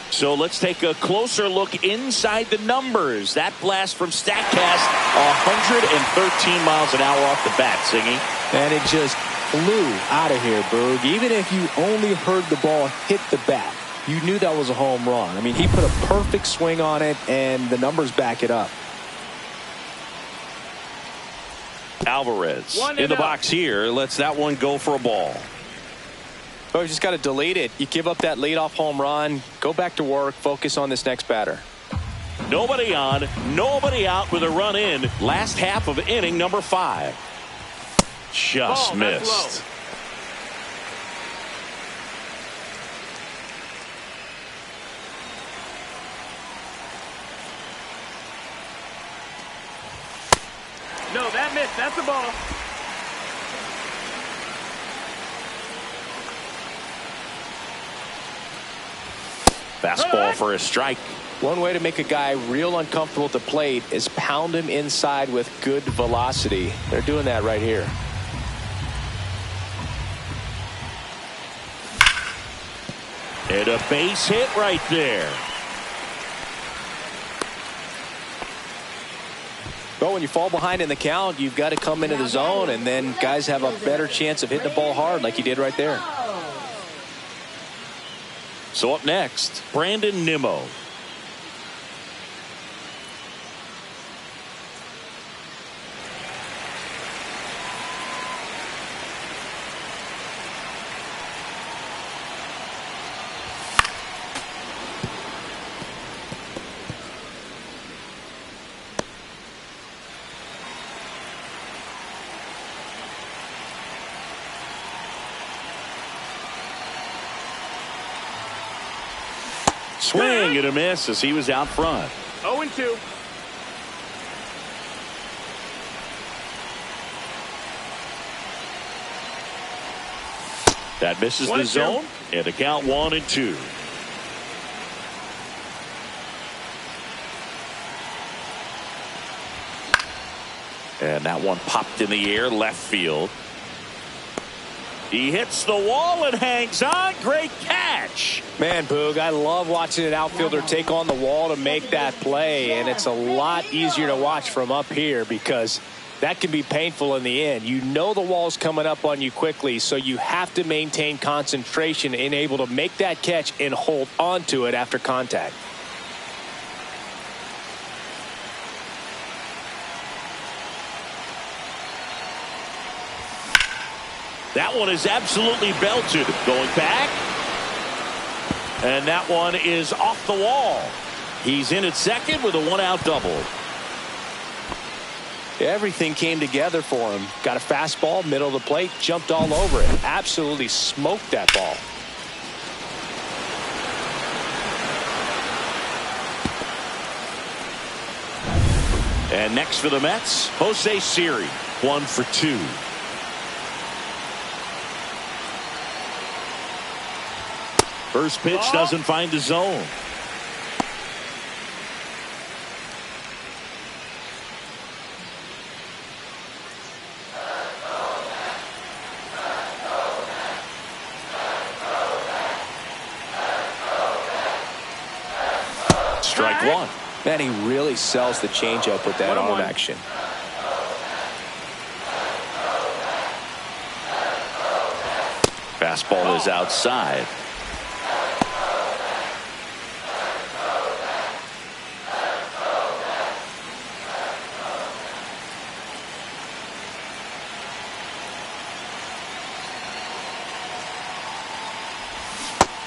So let's take a closer look inside the numbers. That blast from StatCast, 113 miles an hour off the bat, Singy. And it just flew out of here, Boog. Even if you only heard the ball hit the bat, you knew that was a home run. I mean, he put a perfect swing on it, and the numbers back it up. Alvarez in the box here. Lets that one go for a ball. Oh, you just got to delete it. You give up that leadoff home run, go back to work, focus on this next batter. Nobody on, nobody out with a run in. Last half of inning number 5. Just missed. No, that missed. That's the ball. Fastball for a strike. One way to make a guy real uncomfortable at the plate is pound him inside with good velocity. They're doing that right here. And a base hit right there. Well, when you fall behind in the count, you've got to come into the zone, and then guys have a better chance of hitting the ball hard like he did right there. So up next, Brandon Nimmo. Swing and a miss as he was out front. 0-2. That misses the zone, and the count 1-2. And that one popped in the air, left field. He hits the wall and hangs on. Great catch. Man, Boog, I love watching an outfielder take on the wall to make that play, and it's a lot easier to watch from up here because that can be painful in the end. You know the wall's coming up on you quickly, so you have to maintain concentration and able to make that catch and hold on to it after contact. That one is absolutely belted. Going back. And that one is off the wall. He's in at second with a 1-out double. Everything came together for him. Got a fastball, middle of the plate, jumped all over it. Absolutely smoked that ball. And next for the Mets, Jose Siri, 1 for 2. First pitch doesn't find the zone. Strike one. Man, he really sells the changeup with that arm action. Fastball is outside.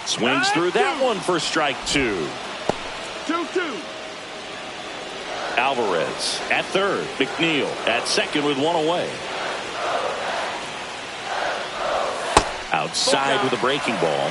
Swings through that one for strike two. 2-2. Alvarez at third. McNeil at second with one away. Outside with a breaking ball.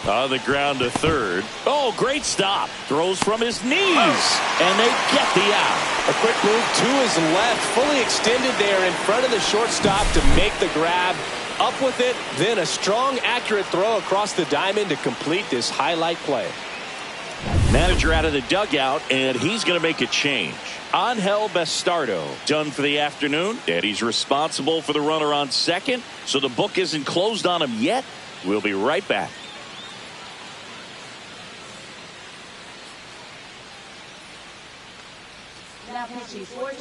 On the ground to third. Oh, great stop. Throws from his knees. And they get the out. A quick move to his left, fully extended there in front of the shortstop to make the grab. Up with it, then a strong, accurate throw across the diamond to complete this highlight play. Manager out of the dugout, and he's going to make a change. Angel Bastardo done for the afternoon, and he's responsible for the runner on second, so the book isn't closed on him yet. We'll be right back.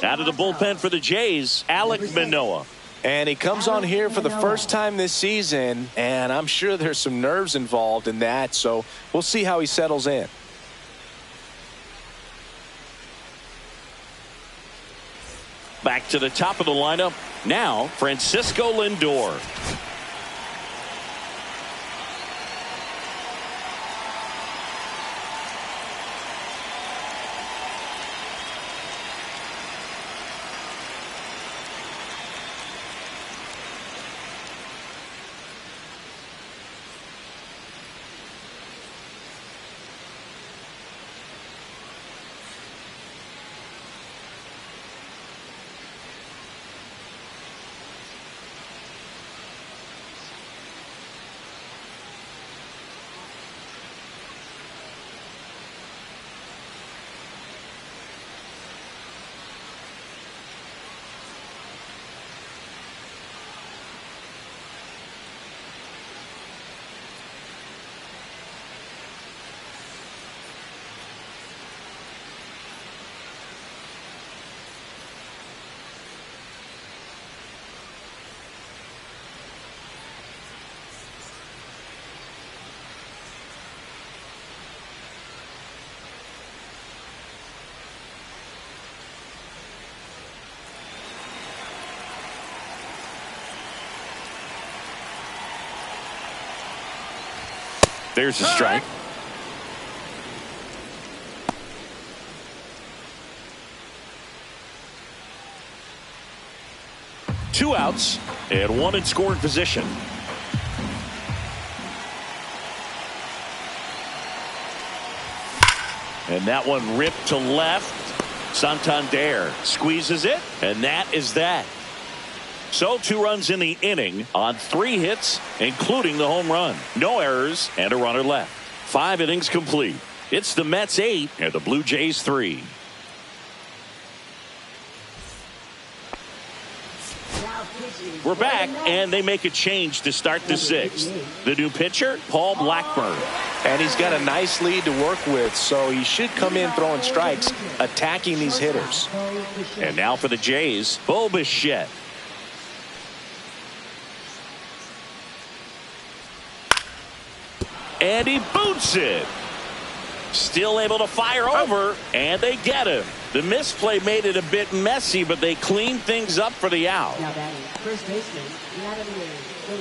Out of the bullpen for the Jays, Alek Manoah. And he comes on here for the first time this season, and I'm sure there's some nerves involved in that, so we'll see how he settles in. Back to the top of the lineup. Now, Francisco Lindor. There's a strike. Two outs and one in scoring position. And that one ripped to left. Santander squeezes it, and that is that. So 2 runs in the inning on 3 hits, including the home run. No errors and a runner left. 5 innings complete. It's the Mets 8 and the Blue Jays 3. We're back, and they make a change to start the 6th. The new pitcher, Paul Blackburn. And he's got a nice lead to work with, so he should come in throwing strikes, attacking these hitters. And now for the Jays, Bo Bichette. And he boots it. Still able to fire over, and they get him. The misplay made it a bit messy, but they cleaned things up for the out.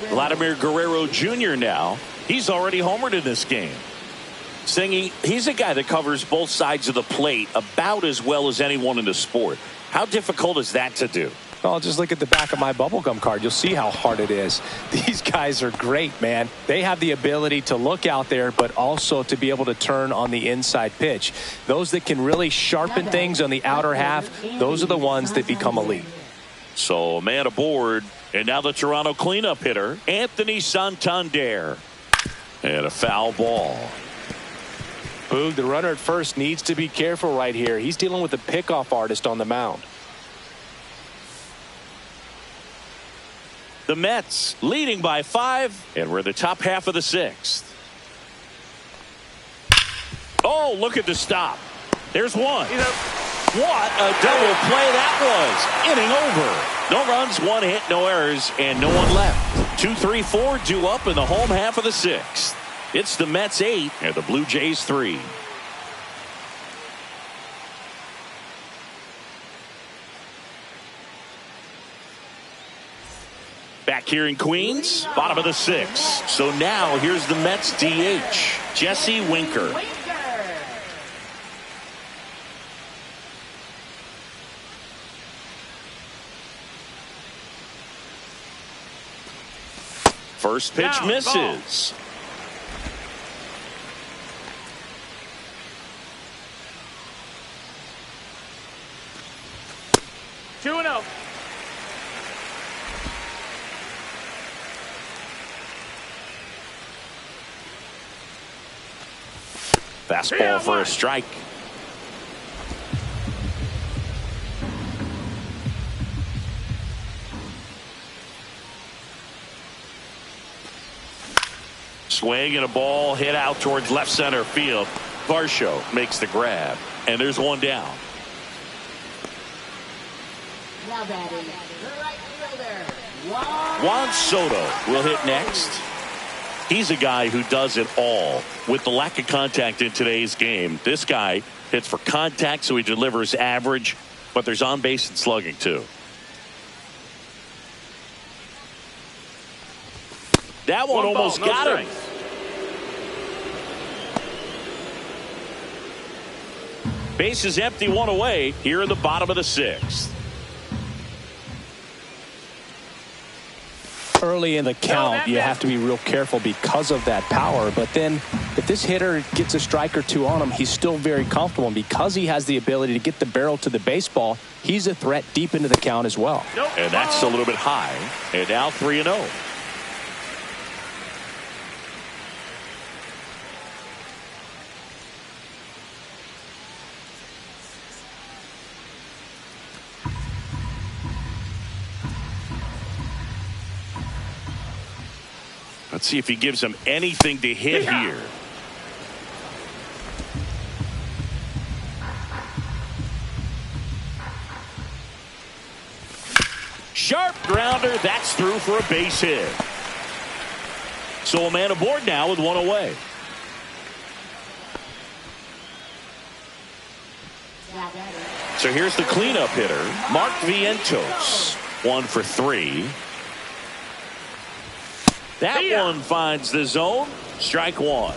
Vladimir Guerrero Jr. now. He's already homered in this game. Singy, he's a guy that covers both sides of the plate about as well as anyone in the sport. How difficult is that to do? Oh, just look at the back of my bubblegum card. You'll see how hard it is. These guys are great, man. They have the ability to look out there, but also to be able to turn on the inside pitch. Those that can really sharpen things on the outer half, those are the ones that become elite. So a man aboard, and now the Toronto cleanup hitter, Anthony Santander. And a foul ball. Boog, the runner at first needs to be careful right here. He's dealing with a pickoff artist on the mound. The Mets leading by 5, and we're in the top half of the 6th. Oh, look at the stop. There's one. What a double play that was. Inning over. No runs, 1 hit, no errors, and no one left. 2, 3, 4 due up in the home half of the 6th. It's the Mets 8 and the Blue Jays 3. Back here in Queens, bottom of the 6th. So now here's the Mets DH, Jesse Winker. First pitch misses. Two and out. Fastball for a strike. Swing and a ball hit out towards left center field. Varsho makes the grab, and there's one down. Now batting, the right fielder, Juan Soto will hit next. He's a guy who does it all. With the lack of contact in today's game, this guy hits for contact, so he delivers average, but there's on base and slugging too. That one almost got him. Base is empty, 1 away here in the bottom of the 6th. Early in the count, you have to be real careful because of that power. But then if this hitter gets a strike or two on him, he's still very comfortable. And because he has the ability to get the barrel to the baseball, he's a threat deep into the count as well. And that's a little bit high. And now 3-0. Let's see if he gives him anything to hit here. Sharp grounder. That's through for a base hit. So a man aboard now with 1 away. So here's the cleanup hitter, Mark Vientos. 1 for 3. That one finds the zone. Strike 1.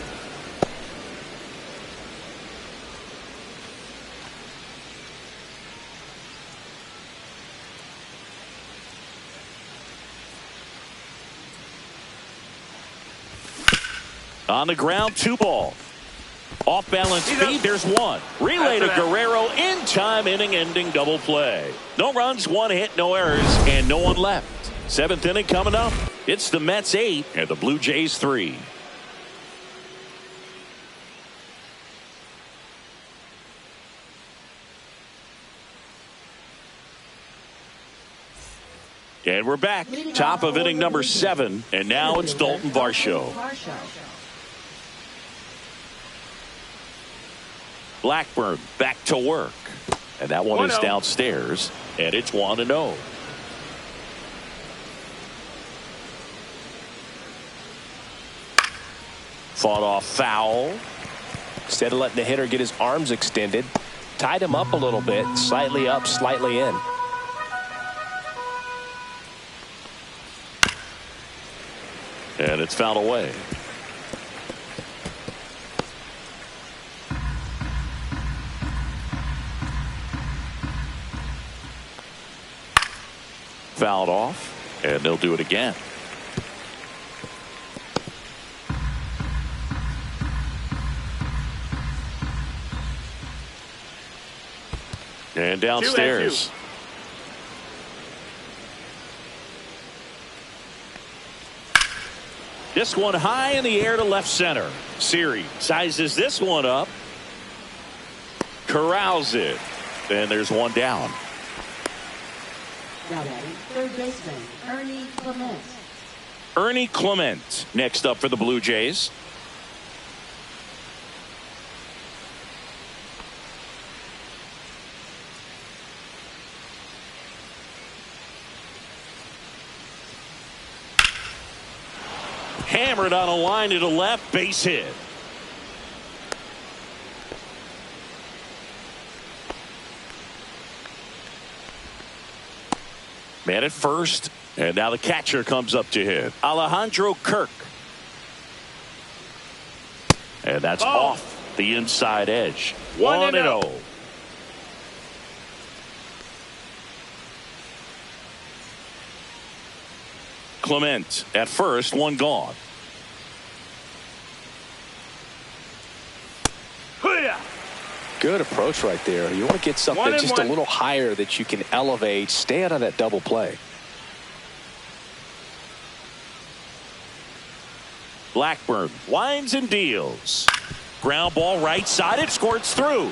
On the ground, 2 ball. Off balance feed, there's 1. Relay to Guerrero in time, inning ending double play. No runs, 1 hit, no errors, and no one left. 7th inning coming up. It's the Mets 8 and the Blue Jays 3. And we're back. Top of inning number 7. And now it's Dalton Varsho. Blackburn back to work. And that one is downstairs. And it's 1-0. Fought off foul. Instead of letting the hitter get his arms extended, tied him up a little bit, slightly up, slightly in. And it's fouled away. fouled off, and they'll do it again. And downstairs. This one high in the air to left center. Siri sizes this one up. Corrals it. And there's one down. Now batting, third baseman, Ernie Clement. Ernie Clement next up for the Blue Jays. Hammered on a line to the left, base hit. Man at first, and now the catcher comes up to hit. Alejandro Kirk. And that's off the inside edge. 1-0. Clement at first, one gone. Good approach right there. You want to get something just a little higher that you can elevate. Stay out of that double play. Blackburn winds and deals. Ground ball right side. It squirts through.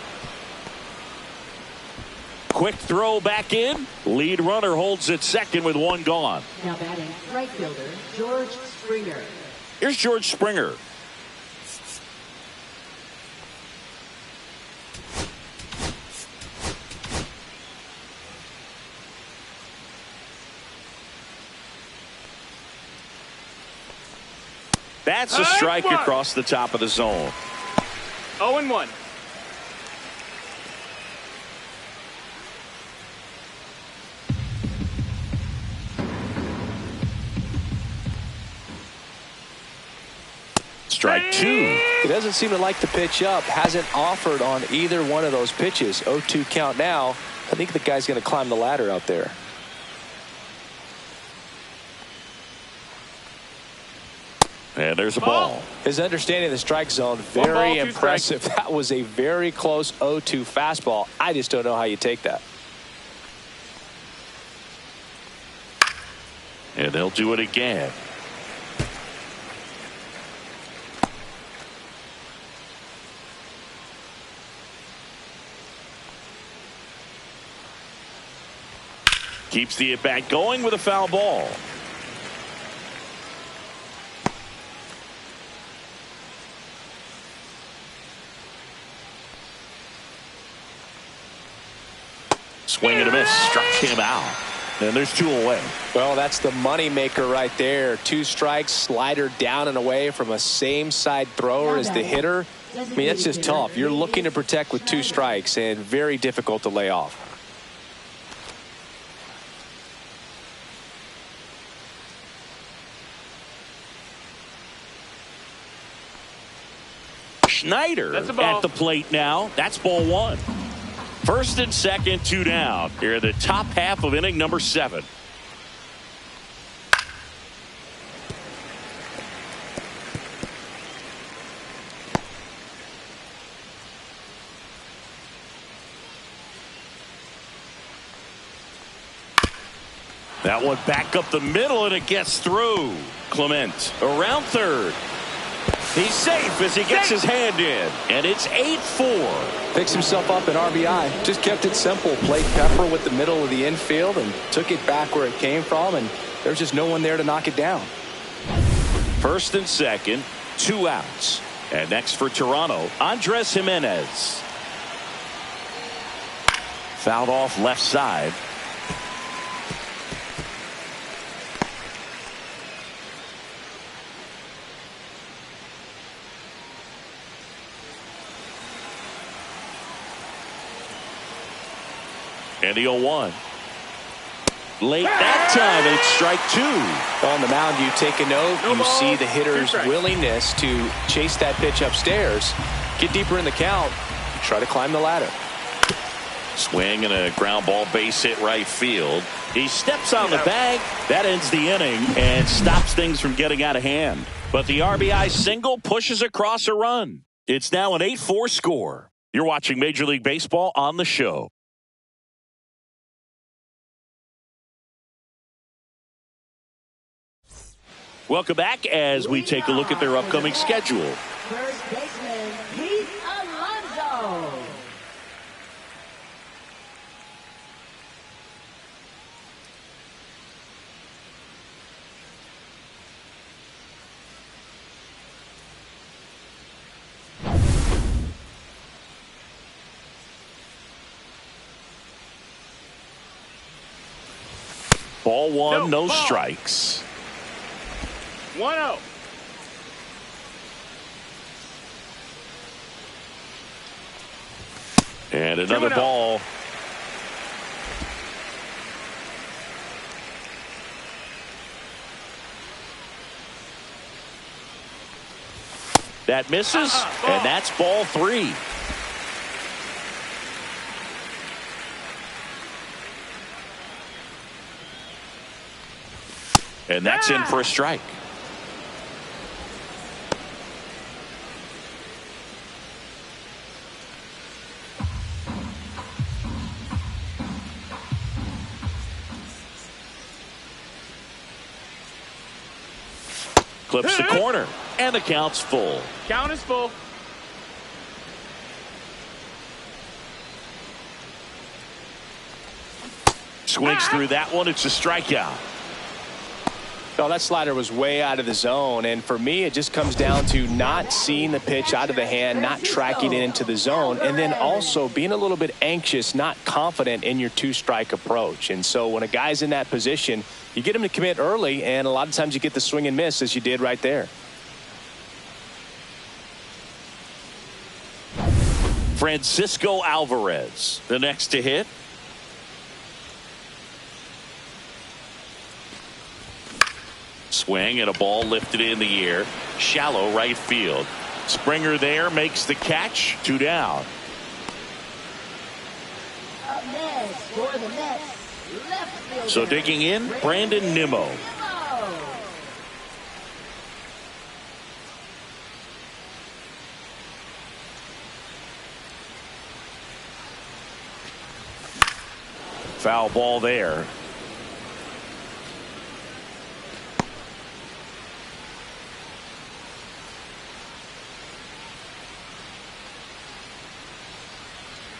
Quick throw back in. Lead runner holds it second with one gone. Now batting, right fielder, George Springer. Here's George Springer. That's a strike across the top of the zone. 0-1. Strike two. He doesn't seem to like the pitch up. Hasn't offered on either one of those pitches. 0-2 count now. I think the guy's going to climb the ladder out there. And there's a ball. His understanding of the strike zone, very impressive. That was a very close 0-2 fastball. I just don't know how you take that. And they'll do it again. Keeps the at-bat going with a foul ball. Swing and a miss. Struck him out. And there's two away. Well, that's the money maker right there. Two strikes, slider down and away from a same side thrower as the hitter. I mean, that's just tough. You're looking to protect with two strikes and very difficult to lay off. Schneider at the plate now. That's ball one. First and second, two down. Here are the top half of inning number 7. That one back up the middle, and it gets through. Clement around third. He's safe as he gets his hand in, and it's 8-4. Picks himself up an RBI. Just kept it simple. Played Pepper with the middle of the infield and took it back where it came from, and there's just no one there to knock it down. First and second, 2 outs. And next for Toronto, Andres Jimenez. Fouled off left side. And the 0-1. Late that time, it's strike 2. On the mound, you take a note. You see the hitter's willingness to chase that pitch upstairs, get deeper in the count, try to climb the ladder. Swing and a ground ball base hit right field. He steps on the bag. That ends the inning and stops things from getting out of hand. But the RBI single pushes across a run. It's now an 8-4 score. You're watching Major League Baseball on the show. Welcome back as we take a look at their upcoming schedule. First baseman, Pete Alonso. Ball one, no strikes. 1-0. And another ball. That misses, and that's ball three. And that's in for a strike. Clips the corner, and the count's full. Count is full. Swings through that one. It's a strikeout. Oh, that slider was way out of the zone, and for me it just comes down to not seeing the pitch out of the hand, not tracking it into the zone, and then also being a little bit anxious, not confident in your two-strike approach. And so when a guy's in that position, you get him to commit early, and a lot of times you get the swing and miss, as you did right there. Francisco Alvarez, the next to hit. Swing and a ball lifted in the air. Shallow right field. Springer there makes the catch. 2 down. Up next for the Mets, left fielder. So digging in, Brandon Nimmo. Foul ball there.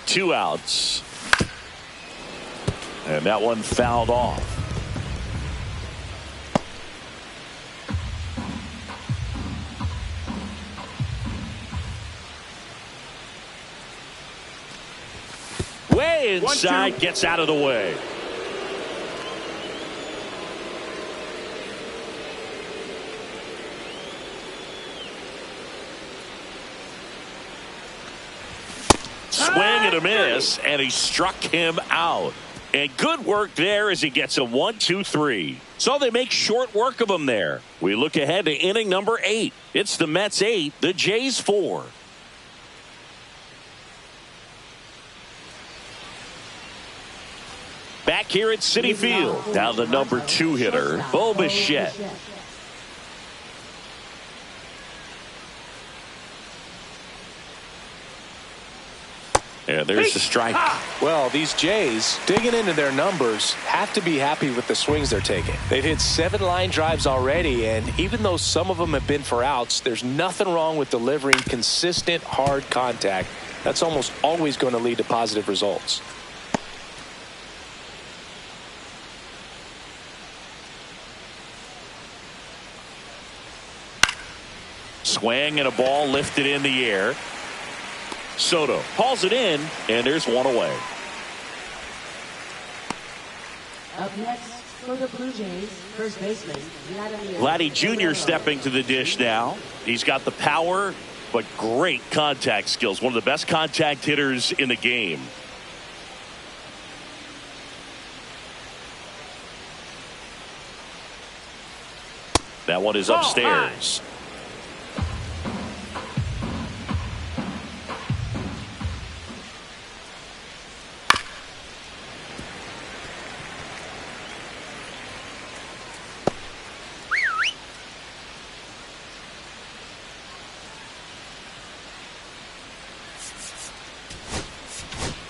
Two outs. And that one fouled off. Way inside, gets out of the way. Swing and a miss, and he struck him out. And good work there as he gets a 1-2-3. So they make short work of him there. We look ahead to inning number 8. It's the Mets 8, the Jays 4. Back here at Citi Field, now the number 2 hitter, Bo Bichette. And there's the strike. Well, these Jays, digging into their numbers, have to be happy with the swings they're taking. They've hit 7 line drives already, and even though some of them have been for outs, there's nothing wrong with delivering consistent, hard contact. That's almost always going to lead to positive results. Swing and a ball lifted in the air. Soto hauls it in, and there's one away. Up next for the Blue Jays, first baseman, Vladdy Jr. stepping to the dish now. He's got the power, but great contact skills. One of the best contact hitters in the game. That one is upstairs.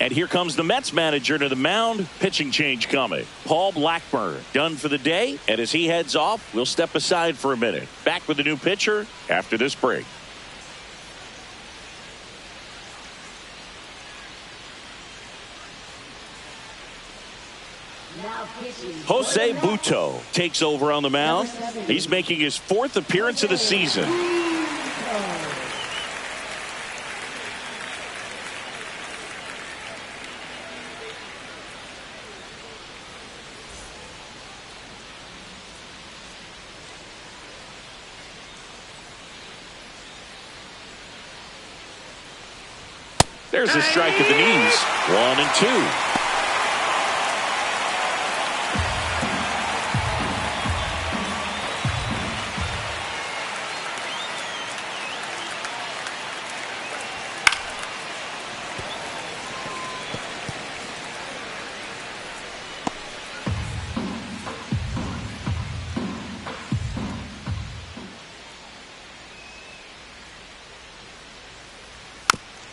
And here comes the Mets manager to the mound. Pitching change coming. Paul Blackburn done for the day. And as he heads off, we'll step aside for a minute. Back with the new pitcher after this break. Jose Butto takes over on the mound. He's making his 4th appearance of the season. There's a strike at the knees. 1-2.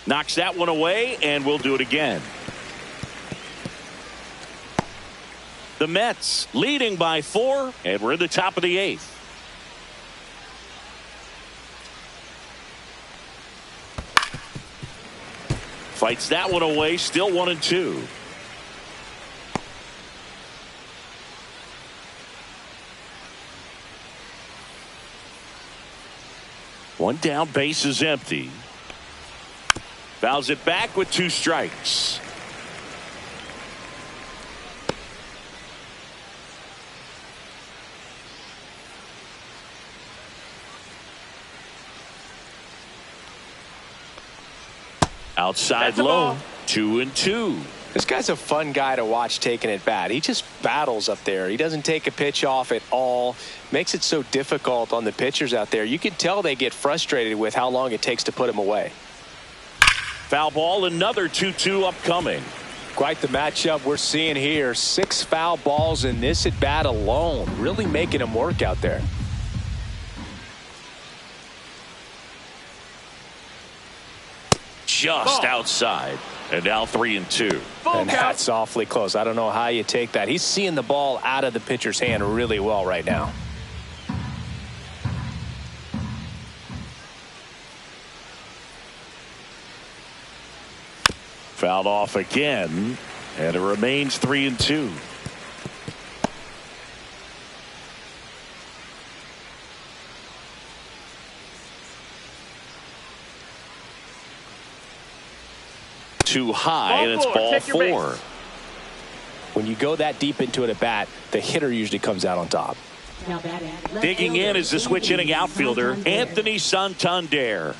Knocks that one away, and we'll do it again. The Mets leading by 4, and we're in the top of the 8th. Fights that one away, still 1-2. One down, base is empty. Fouls it back with 2 strikes. Outside low, 2-2. This guy's a fun guy to watch taking at bat. He just battles up there. He doesn't take a pitch off at all. Makes it so difficult on the pitchers out there. You can tell they get frustrated with how long it takes to put him away. Foul ball, another 2-2 upcoming. Quite the matchup we're seeing here. 6 foul balls in this at bat alone. Really making him work out there. Just outside. And now 3-2. And that's awfully close. I don't know how you take that. He's seeing the ball out of the pitcher's hand really well right now. Fouled off again, and it remains 3-2. Too high, and it's ball 4. When you go that deep into it at bat, the hitter usually comes out on top. Digging in is the switch inning outfielder, Anthony Santander.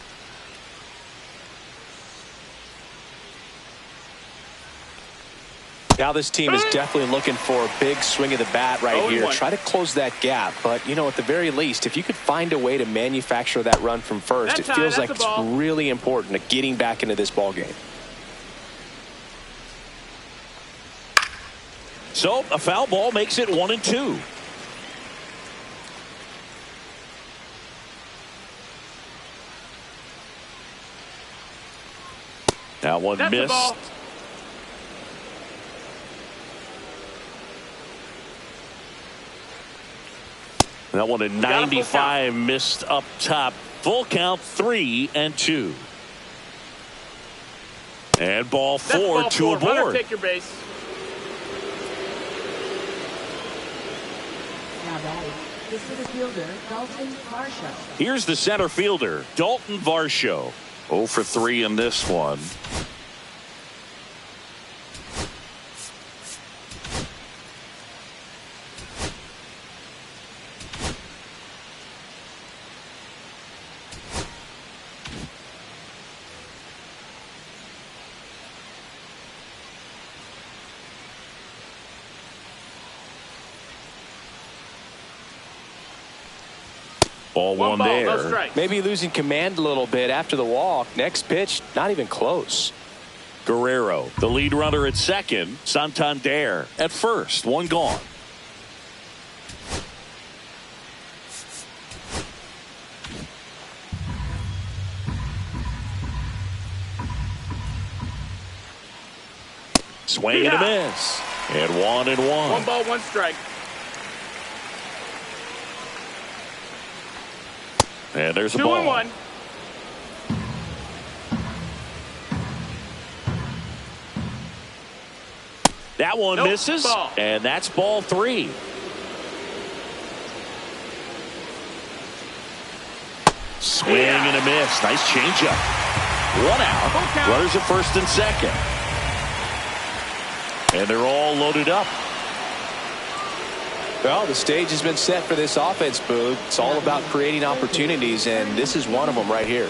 Now this team is definitely looking for a big swing of the bat right here. Try to close that gap. But, you know, at the very least, if you could find a way to manufacture that run from first, it feels like it's really important to getting back into this ball game. So a foul ball makes it 1-2. That one missed. That one at 95 missed up top. Full count, 3-2. And ball 4, 2 aboard. Take your base. Now batting, the center fielder, Dalton Varsho. Here's the center fielder, Dalton Varsho. 0 for 3 in this one. Ball one ball, there. no strikes. Maybe losing command a little bit after the walk. Next pitch, not even close. Guerrero, the lead runner at second. Santander at first. One gone. Swing and a miss. And 1-1. 1 ball, 1 strike. And there's a 2 ball. and 1. That one Nope, misses, ball. and that's ball 3. Swing and a miss. Nice changeup. 1 out. Runners at first and second. And they're all loaded up. Well, the stage has been set for this offense, Boog. It's all about creating opportunities, and this is one of them right here.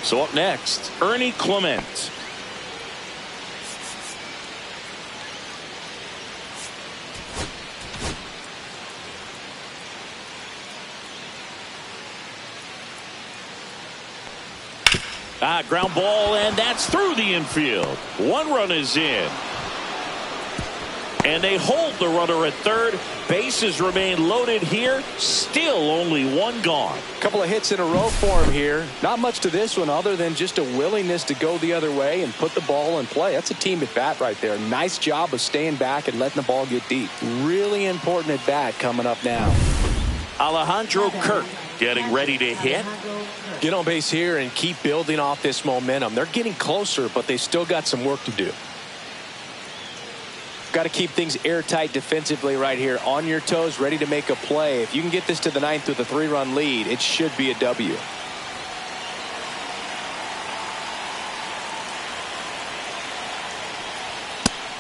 So up next, Ernie Clement. Ground ball, and that's through the infield. 1 run is in. And they hold the runner at third. Bases remain loaded here. Still only 1 gone. Couple of hits in a row for him here. Not much to this one other than just a willingness to go the other way and put the ball in play. That's a team at bat right there. Nice job of staying back and letting the ball get deep. Really important at bat coming up now. Alejandro Kirk getting ready to hit. Get on base here and keep building off this momentum. They're getting closer, but they still got some work to do. Got to keep things airtight defensively right here. On your toes, ready to make a play. If you can get this to the 9th with a 3-run lead, it should be a W.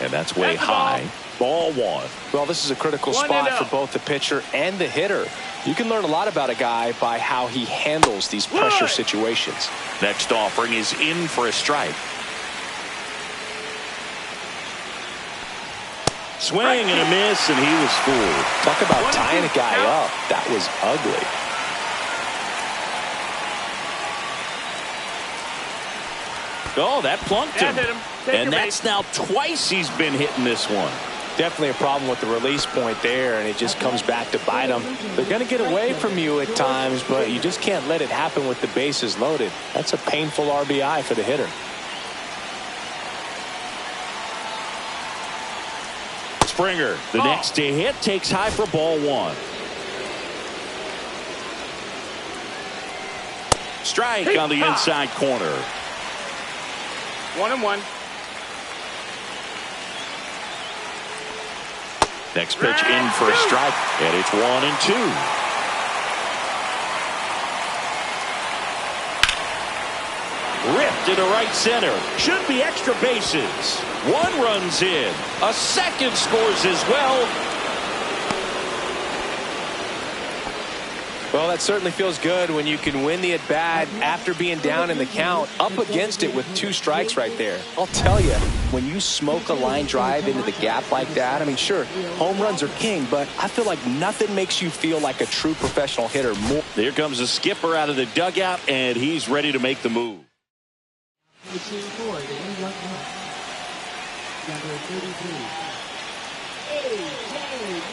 And that's way high. Ball 1. Well, this is a critical spot for both the pitcher and the hitter. You can learn a lot about a guy by how he handles these pressure situations. Next offering is in for a strike. Swing and a miss, and he was fooled. Talk about tying a guy up. That was ugly. Oh, that plunked him. Hit him. And that's now twice he's been hitting this one. Definitely a problem with the release point there, and it just comes back to bite them. They're going to get away from you at times, but you just can't let it happen with the bases loaded. That's a painful RBI for the hitter. Springer, the next to hit, takes high for ball 1. Strike on the inside corner. 1 and 1. Next pitch in for a strike, and it's 1 and 2. Ripped into right center. Should be extra bases. 1 runs in. A second scores as well. Well, that certainly feels good when you can win the at-bat after being down in the count, up against it with 2 strikes right there. I'll tell you, when you smoke a line drive into the gap like that, I mean, sure, home runs are king, but I feel like nothing makes you feel like a true professional hitter more. Here comes the skipper out of the dugout, and he's ready to make the move. Pitching for the New York Mets, number 33, A.J.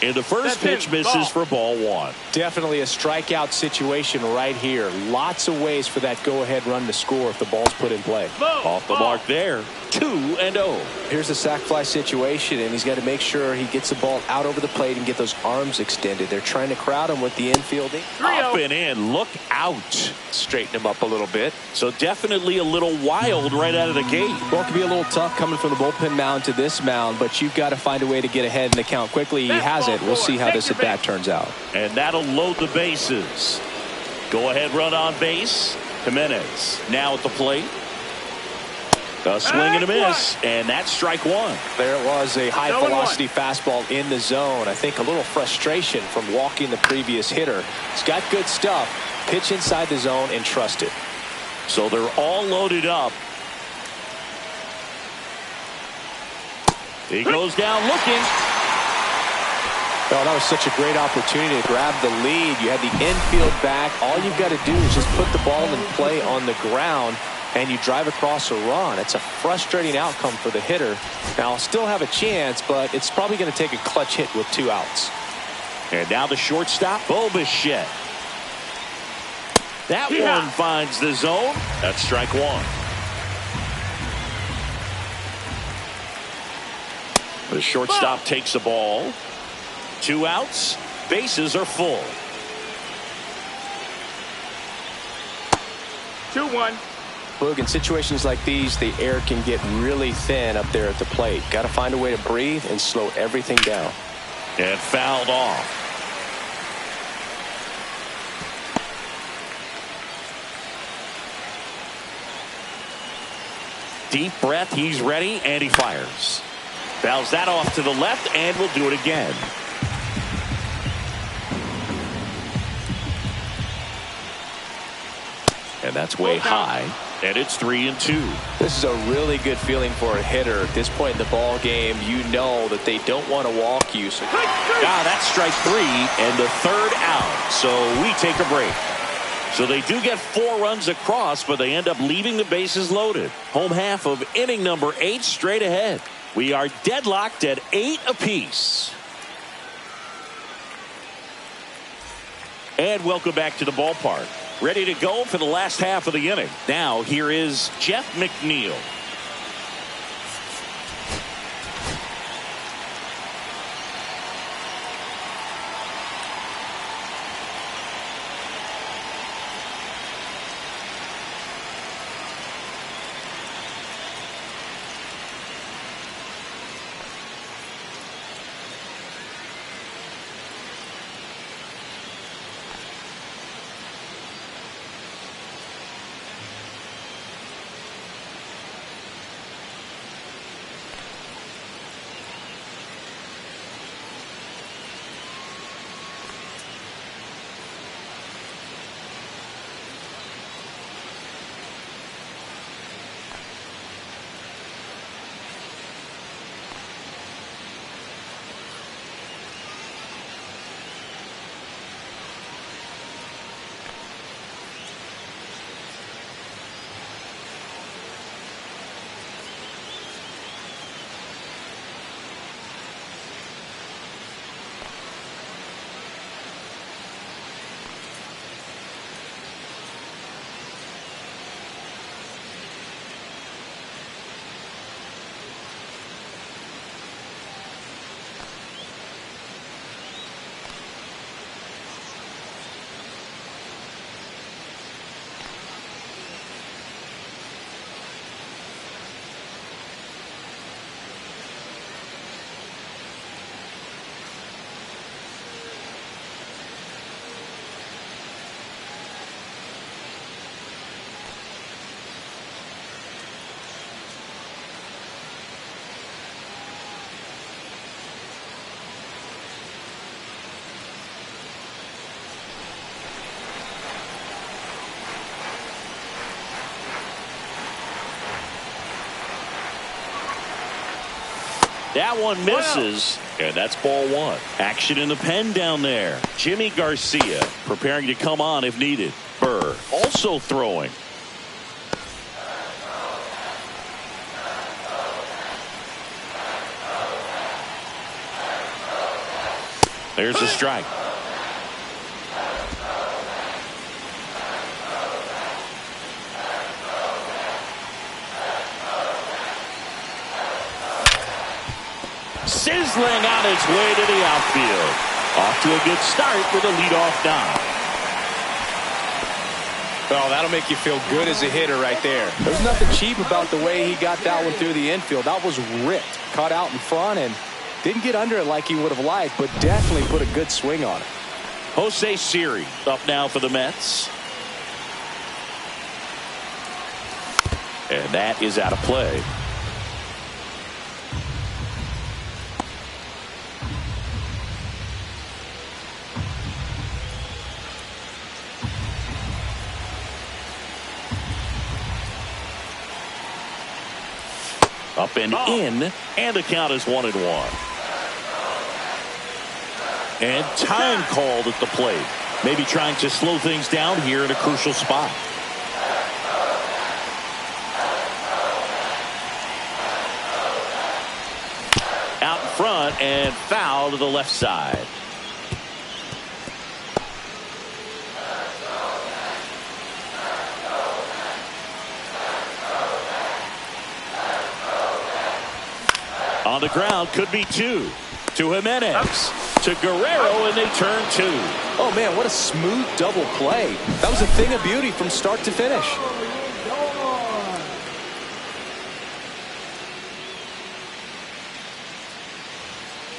And the first pitch misses for ball 1. Definitely a strikeout situation right here. Lots of ways for that go-ahead run to score if the ball's put in play. Off the mark there. 2-0. Here's a sac fly situation, and he's got to make sure he gets the ball out over the plate and get those arms extended. They're trying to crowd him with the infielding. Up and in. Look out. Straighten him up a little bit. So definitely a little wild right out of the gate. Well, it can be a little tough coming from the bullpen mound to this mound, but you've got to find a way to get ahead in the count quickly. He has it. We'll see how this at bat turns out. And that'll load the bases. Go ahead run on base. Jimenez now at the plate. A swing and a miss, and that's strike 1. There it was, a high velocity fastball in the zone. I think a little frustration from walking the previous hitter. He's got good stuff. Pitch inside the zone and trust it. So they're all loaded up. He goes down looking. Oh, that was such a great opportunity to grab the lead. You had the infield back. All you've got to do is just put the ball in play on the ground, and you drive across a run. It's a frustrating outcome for the hitter. Now, I'll still have a chance, but it's probably going to take a clutch hit with 2 outs. And now the shortstop, Bobichette. That one finds the zone. That's strike 1. The shortstop takes the ball. 2 outs. Bases are full. 2-1. Boog, in situations like these, the air can get really thin up there at the plate. Got to find a way to breathe and slow everything down. And fouled off. Deep breath. He's ready, and he fires. Fouls that off to the left, and will do it again. And that's way high. And it's 3-2. This is a really good feeling for a hitter at this point in the ball game. You know that they don't want to walk you. So that's strike 3 and the 3rd out. So we take a break. So they do get 4 runs across, but they end up leaving the bases loaded. Home half of inning number 8 straight ahead. We are deadlocked at 8 apiece. And welcome back to the ballpark. Ready to go for the last half of the inning. Now here is Jeff McNeil. That one misses, and that's ball 1. Action in the pen down there. Jimmy Garcia preparing to come on if needed. Burr also throwing. There's a strike. Sizzling on its way to the outfield. Off to a good start with a leadoff knock. Oh, that'll make you feel good as a hitter right there. There's nothing cheap about the way he got that one through the infield. That was ripped. Caught out in front and didn't get under it like he would have liked, but definitely put a good swing on it. Jose Siri up now for the Mets. And that is out of play. Up and in, and the count is 1-1. And time called at the plate. Maybe trying to slow things down here in a crucial spot. Out in front and foul to the left side. On the ground, could be 2. To Jimenez. To Guerrero, and they turn 2. Oh, man, what a smooth double play. That was a thing of beauty from start to finish.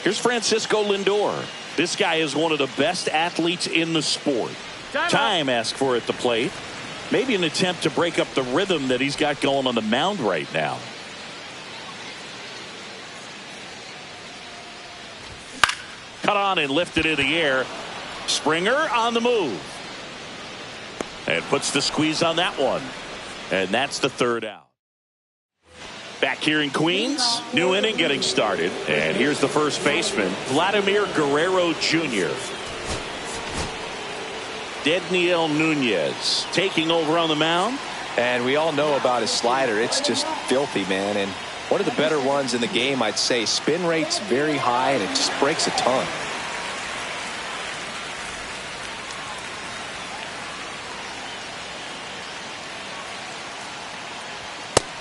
Here's Francisco Lindor. This guy is one of the best athletes in the sport. Time asked for at the plate. Maybe an attempt to break up the rhythm that he's got going on the mound right now. Cut on and lifted in the air. Springer on the move. And puts the squeeze on that one. And that's the 3rd out. Back here in Queens, new inning getting started. And here's the first baseman, Vladimir Guerrero Jr. Dedniel Nunez taking over on the mound. And we all know about his slider. It's just filthy, man. And one of the better ones in the game, I'd say. Spin rate's very high, and it just breaks a ton.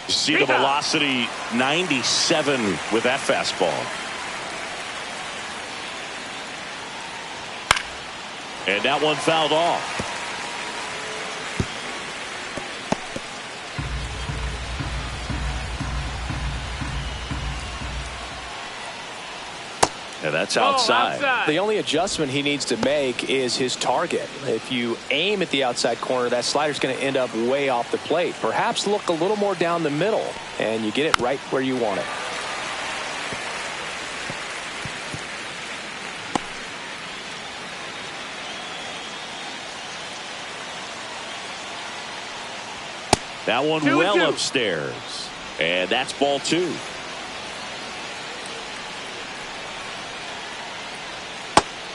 See the velocity 97 with that fastball. And that one fouled off. And that's outside. The only adjustment he needs to make is his target. If you aim at the outside corner, that slider's going to end up way off the plate. Perhaps look a little more down the middle, and you get it right where you want it. That one well upstairs. And that's ball 2.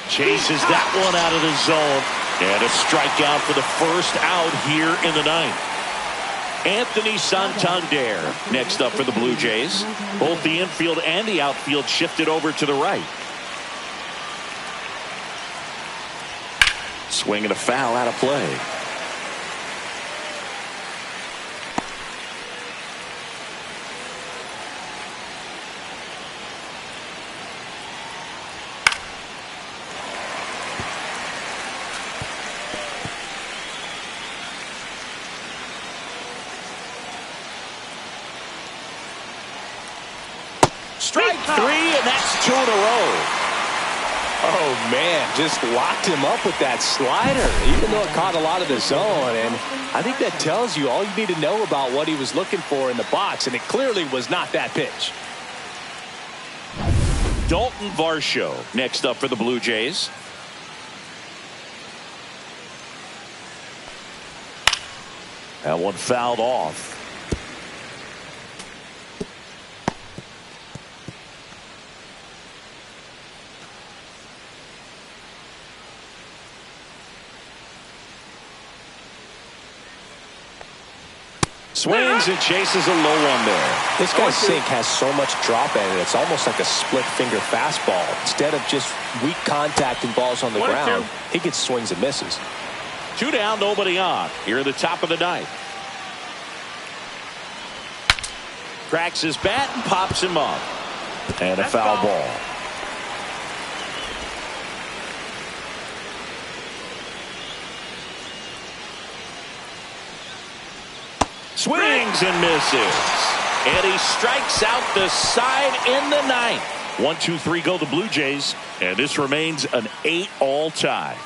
Chases that one out of the zone. And a strikeout for the first out here in the 9th. Anthony Santander next up for the Blue Jays. Both the infield and the outfield shifted over to the right. Swing and a foul out of play. Strike 3, and that's 2 in a row. Oh, man, just locked him up with that slider, even though it caught a lot of the zone. And I think that tells you all you need to know about what he was looking for in the box, and it clearly was not that pitch. Dalton Varsho next up for the Blue Jays. That one fouled off. Swings and chases a low one there. This guy's sink has so much drop in it. It's almost like a split finger fastball. Instead of just weak contact and balls on the ground, he gets swings and misses. 2 down, nobody on. Here in the top of the 9th. Cracks his bat and pops him up. And a foul ball. Swings and misses. And he strikes out the side in the 9th. 1, 2, 3 go the Blue Jays. And this remains an 8-all tie.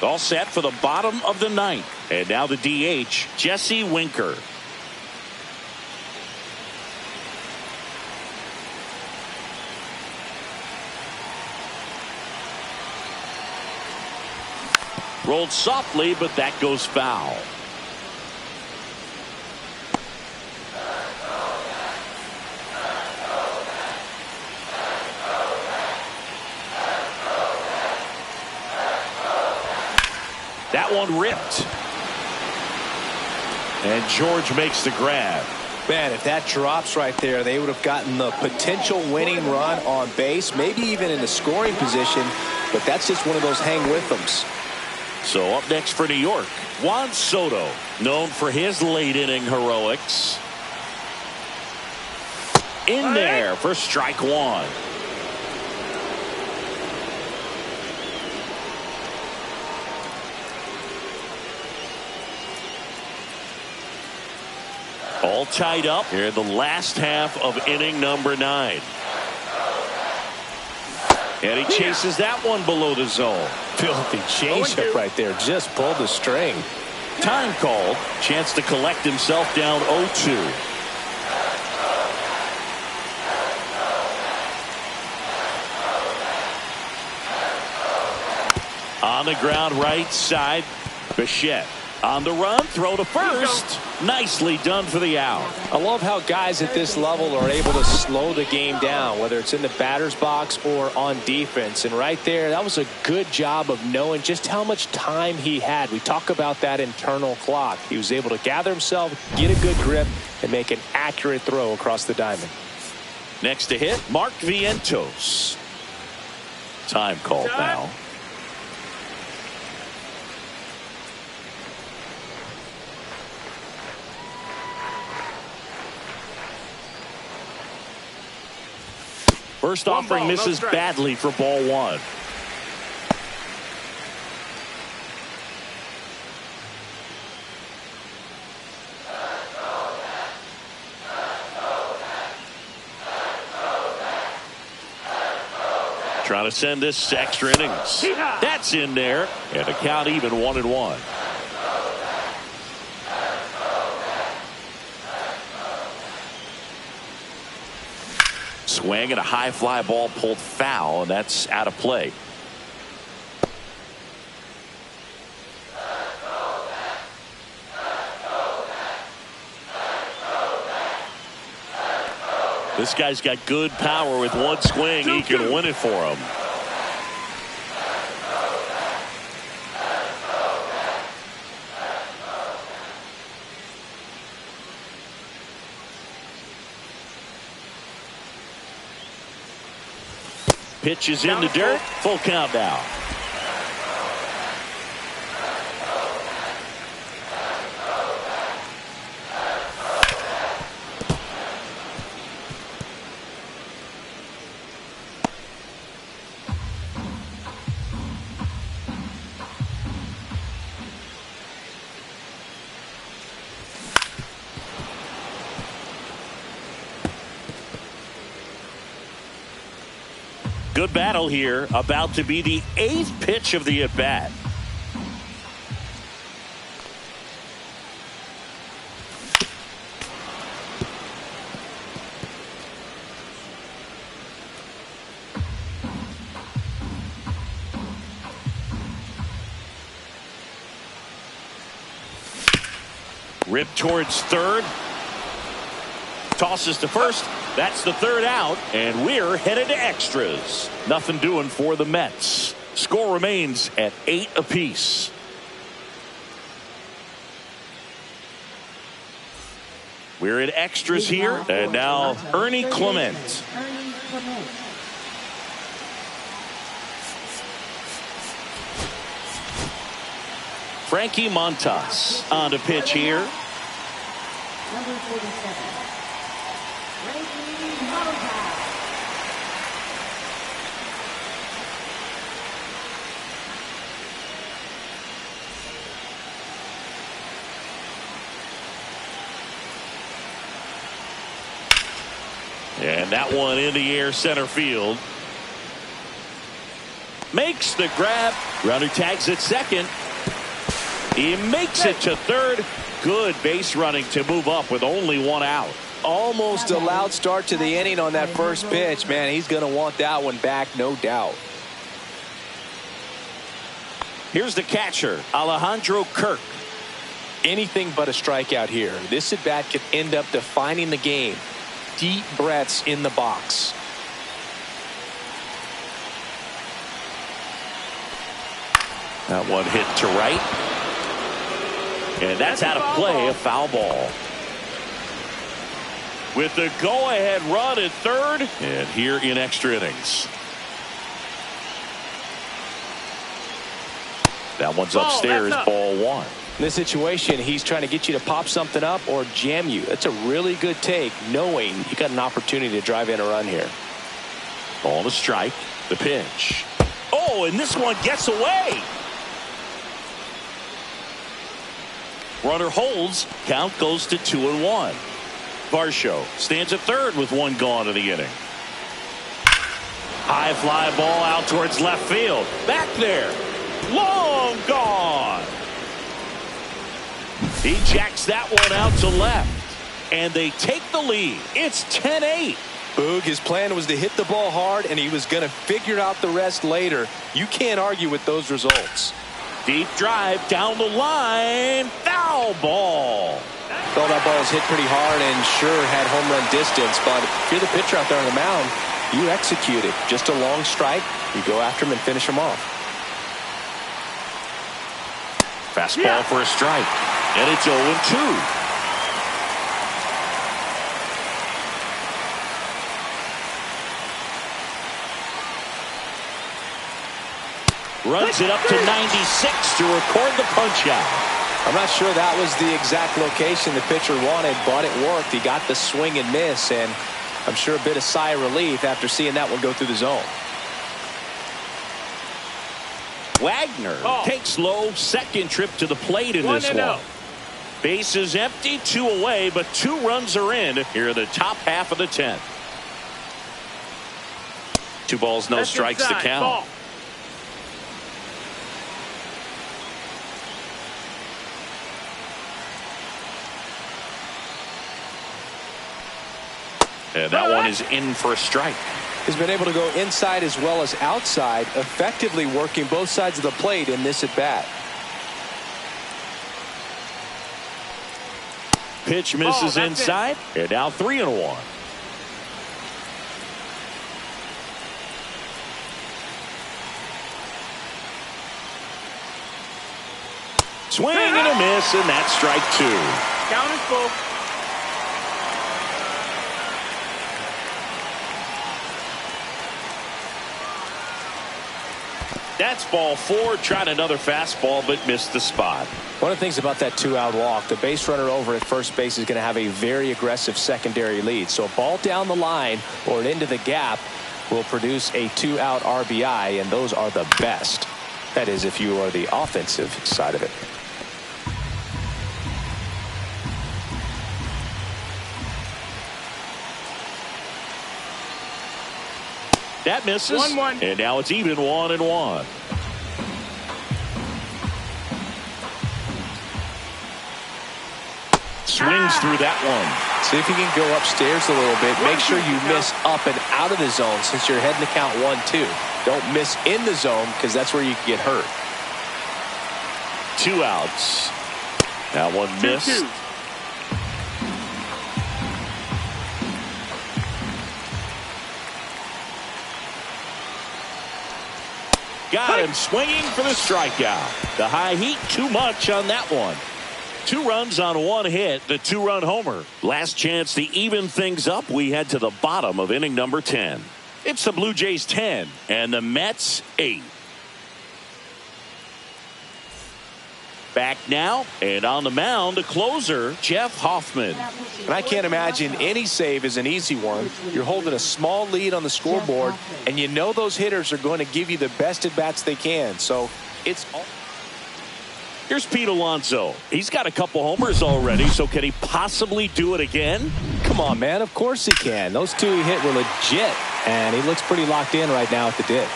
All set for the bottom of the 9th. And now the DH, Jesse Winker. Rolled softly, but that goes foul. That one ripped. And George makes the grab. Man, if that drops right there, they would have gotten the potential winning run on base, maybe even in the scoring position, but that's just one of those hang with thems. So up next for New York, Juan Soto, known for his late inning heroics. In there for strike one. All tied up here in the last half of inning number 9. And he chases that one below the zone. Filthy changeup right there. Just pulled the string. Time called. Chance to collect himself down 0-2. On the ground right side, Bichette. On the run, throw to first. Nicely done for the out. I love how guys at this level are able to slow the game down, whether it's in the batter's box or on defense. And right there, that was a good job of knowing just how much time he had. We talk about that internal clock. He was able to gather himself, get a good grip, and make an accurate throw across the diamond. Next to hit, Mark Vientos. Time called now. First offering misses badly for ball one. Trying to send this to extra innings. That's in there. And the count even 1-1. Swing and a high fly ball pulled foul, and that's out of play. This guy's got good power. With one swing, he can win it for him. Pitch is in the dirt. Full count now. Good battle here. About to be the 8th pitch of the at-bat. Rip towards third. Tosses to first. That's the third out, and we're headed to extras. Nothing doing for the Mets. Score remains at 8 apiece. We're at extras here, and now Ernie Clement. Frankie Montas on the pitch here. Number 47. And that one in the air center field. Makes the grab. Runner tags at second. He makes it to third. Good base running to move up with only one out. Almost a loud start to the inning on that first pitch. Man, he's going to want that one back, no doubt. Here's the catcher, Alejandro Kirk. Anything but a strikeout here. This at bat could end up defining the game. Deep breaths in the box. That one hit to right. And that's out of play, a foul ball. With the go-ahead run at third, and here in extra innings. That one's upstairs, ball one. In this situation, he's trying to get you to pop something up or jam you. That's a really good take, knowing you got an opportunity to drive in a run here. Ball to strike. The pitch. Oh, and this one gets away. Runner holds. Count goes to 2-1. Varsho stands at third with one gone in the inning. High fly ball out towards left field. Back there. Long gone. He jacks that one out to left. And they take the lead. It's 10-8. Boog, his plan was to hit the ball hard, and he was going to figure out the rest later. You can't argue with those results. Deep drive down the line. Foul ball. Well, that ball was hit pretty hard and sure had home run distance, but if you're the pitcher out there on the mound, you execute it. Just a long strike. You go after him and finish him off. Fastball for a strike. And it's 0-2. Runs it up to 96 to record the punch out. I'm not sure that was the exact location the pitcher wanted, but it worked. He got the swing and miss, and I'm sure a bit of sigh of relief after seeing that one go through the zone. Wagner takes low, second trip to the plate in this one. Base is empty, 2 away, but 2 runs are in here in the top half of the 10th. 2 balls, no strikes to count. Ball. And that one is in for a strike. He's been able to go inside as well as outside, effectively working both sides of the plate in this at bat. Pitch misses inside, and now 3-1. Swing and a miss, and that's strike 2. Count is full. That's ball 4. Tried another fastball, but missed the spot. One of the things about that 2-out walk, the base runner over at first base is going to have a very aggressive secondary lead. So a ball down the line or into the gap will produce a 2-out RBI, and those are the best. That is, if you are the offensive side of it. That misses. 1-1. And now it's even 1-1. Swings through that one. See if you can go upstairs a little bit. Make sure you miss up and out of the zone since you're heading to count 1-2. Don't miss in the zone because that's where you can get hurt. 2 outs. That one missed. 2-2. Got him swinging for the strikeout. The high heat too much on that one. 2 runs on 1 hit, the 2-run homer. Last chance to even things up. We head to the bottom of inning number 10. It's the Blue Jays 10 and the Mets 8. Back now and on the mound, the closer, Jeff Hoffman. And I can't imagine any save is an easy one. You're holding a small lead on the scoreboard, and you know those hitters are going to give you the best at bats they can. So it's all. Here's Pete Alonso. He's got a couple homers already, so can he possibly do it again? Come on, man. Of course he can. Those 2 he hit were legit, and he looks pretty locked in right now at the dish.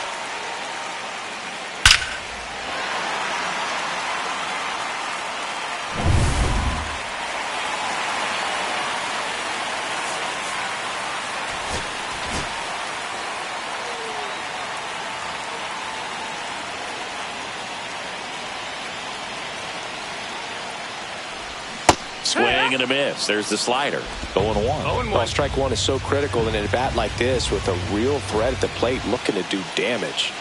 Swing and a miss. There's the slider. 0-1. 0-1. Well, strike 1 is so critical in a bat like this with a real threat at the plate looking to do damage.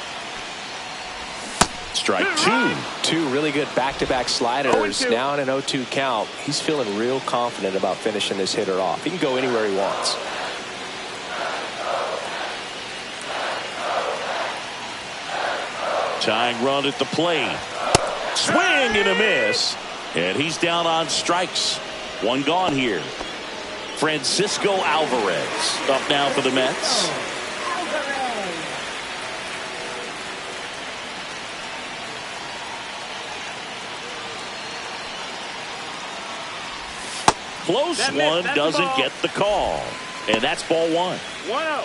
Strike 2. 2 really good back-to-back sliders. 0-2. Now in an 0-2 count. He's feeling real confident about finishing this hitter off. He can go anywhere he wants. Tying run at the plate. Swing and a miss. And he's down on strikes. One gone here. Francisco Alvarez up now for the Mets. Close one, doesn't get the call. And that's ball one. 1-0.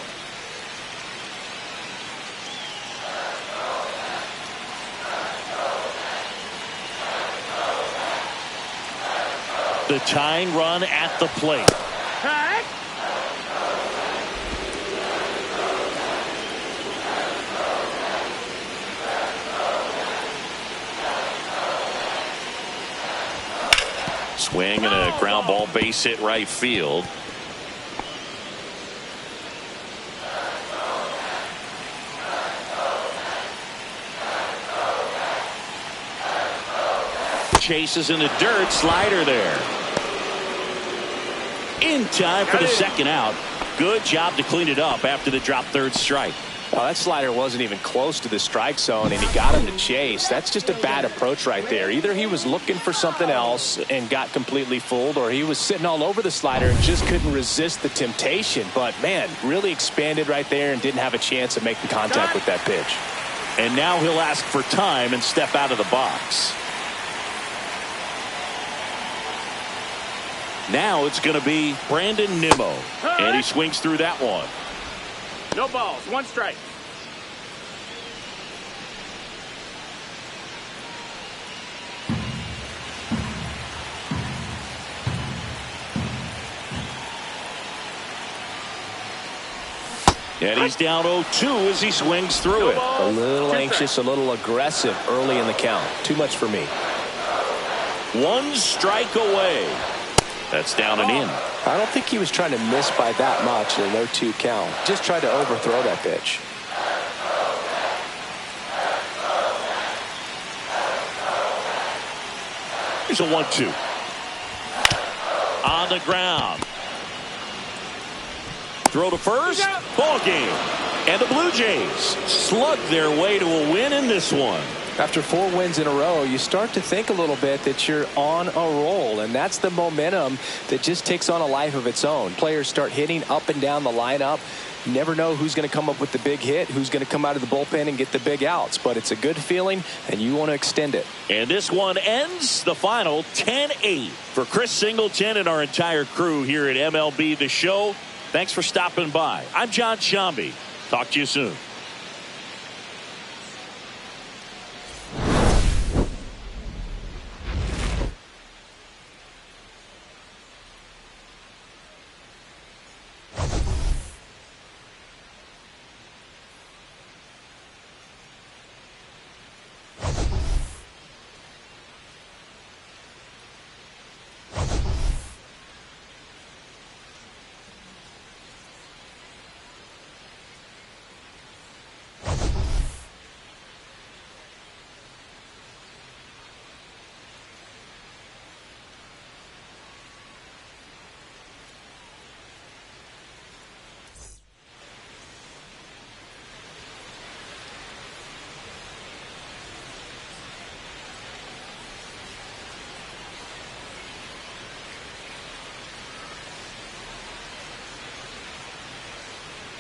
The tying run at the plate. Cut. Swing and a ground ball, base hit right field. Chases in the dirt, slider there. In time for the second out. Good job to clean it up after the drop third strike. Well, that slider wasn't even close to the strike zone, and he got him to chase. That's just a bad approach right there. Either he was looking for something else and got completely fooled, or he was sitting all over the slider and just couldn't resist the temptation. But, man, really expanded right there and didn't have a chance of making contact with that pitch. And now he'll ask for time and step out of the box. Now it's going to be Brandon Nimmo. And he swings through that one. No balls. 1 strike. And he's down 0-2 as he swings through it. A little anxious, a little aggressive early in the count. Too much for me. 1 strike away. That's down and in. I don't think he was trying to miss by that much in a 0-2 count. Just tried to overthrow that pitch. Here's a 1-2. On the ground. Throw to first. Ball game. And the Blue Jays slug their way to a win in this one. After 4 wins in a row, you start to think a little bit that you're on a roll, and that's the momentum that just takes on a life of its own. Players start hitting up and down the lineup. You never know who's going to come up with the big hit, who's going to come out of the bullpen and get the big outs, but it's a good feeling, and you want to extend it. And this one ends the final 10-8. For Chris Singleton and our entire crew here at MLB The Show, thanks for stopping by. I'm John Shambi. Talk to you soon.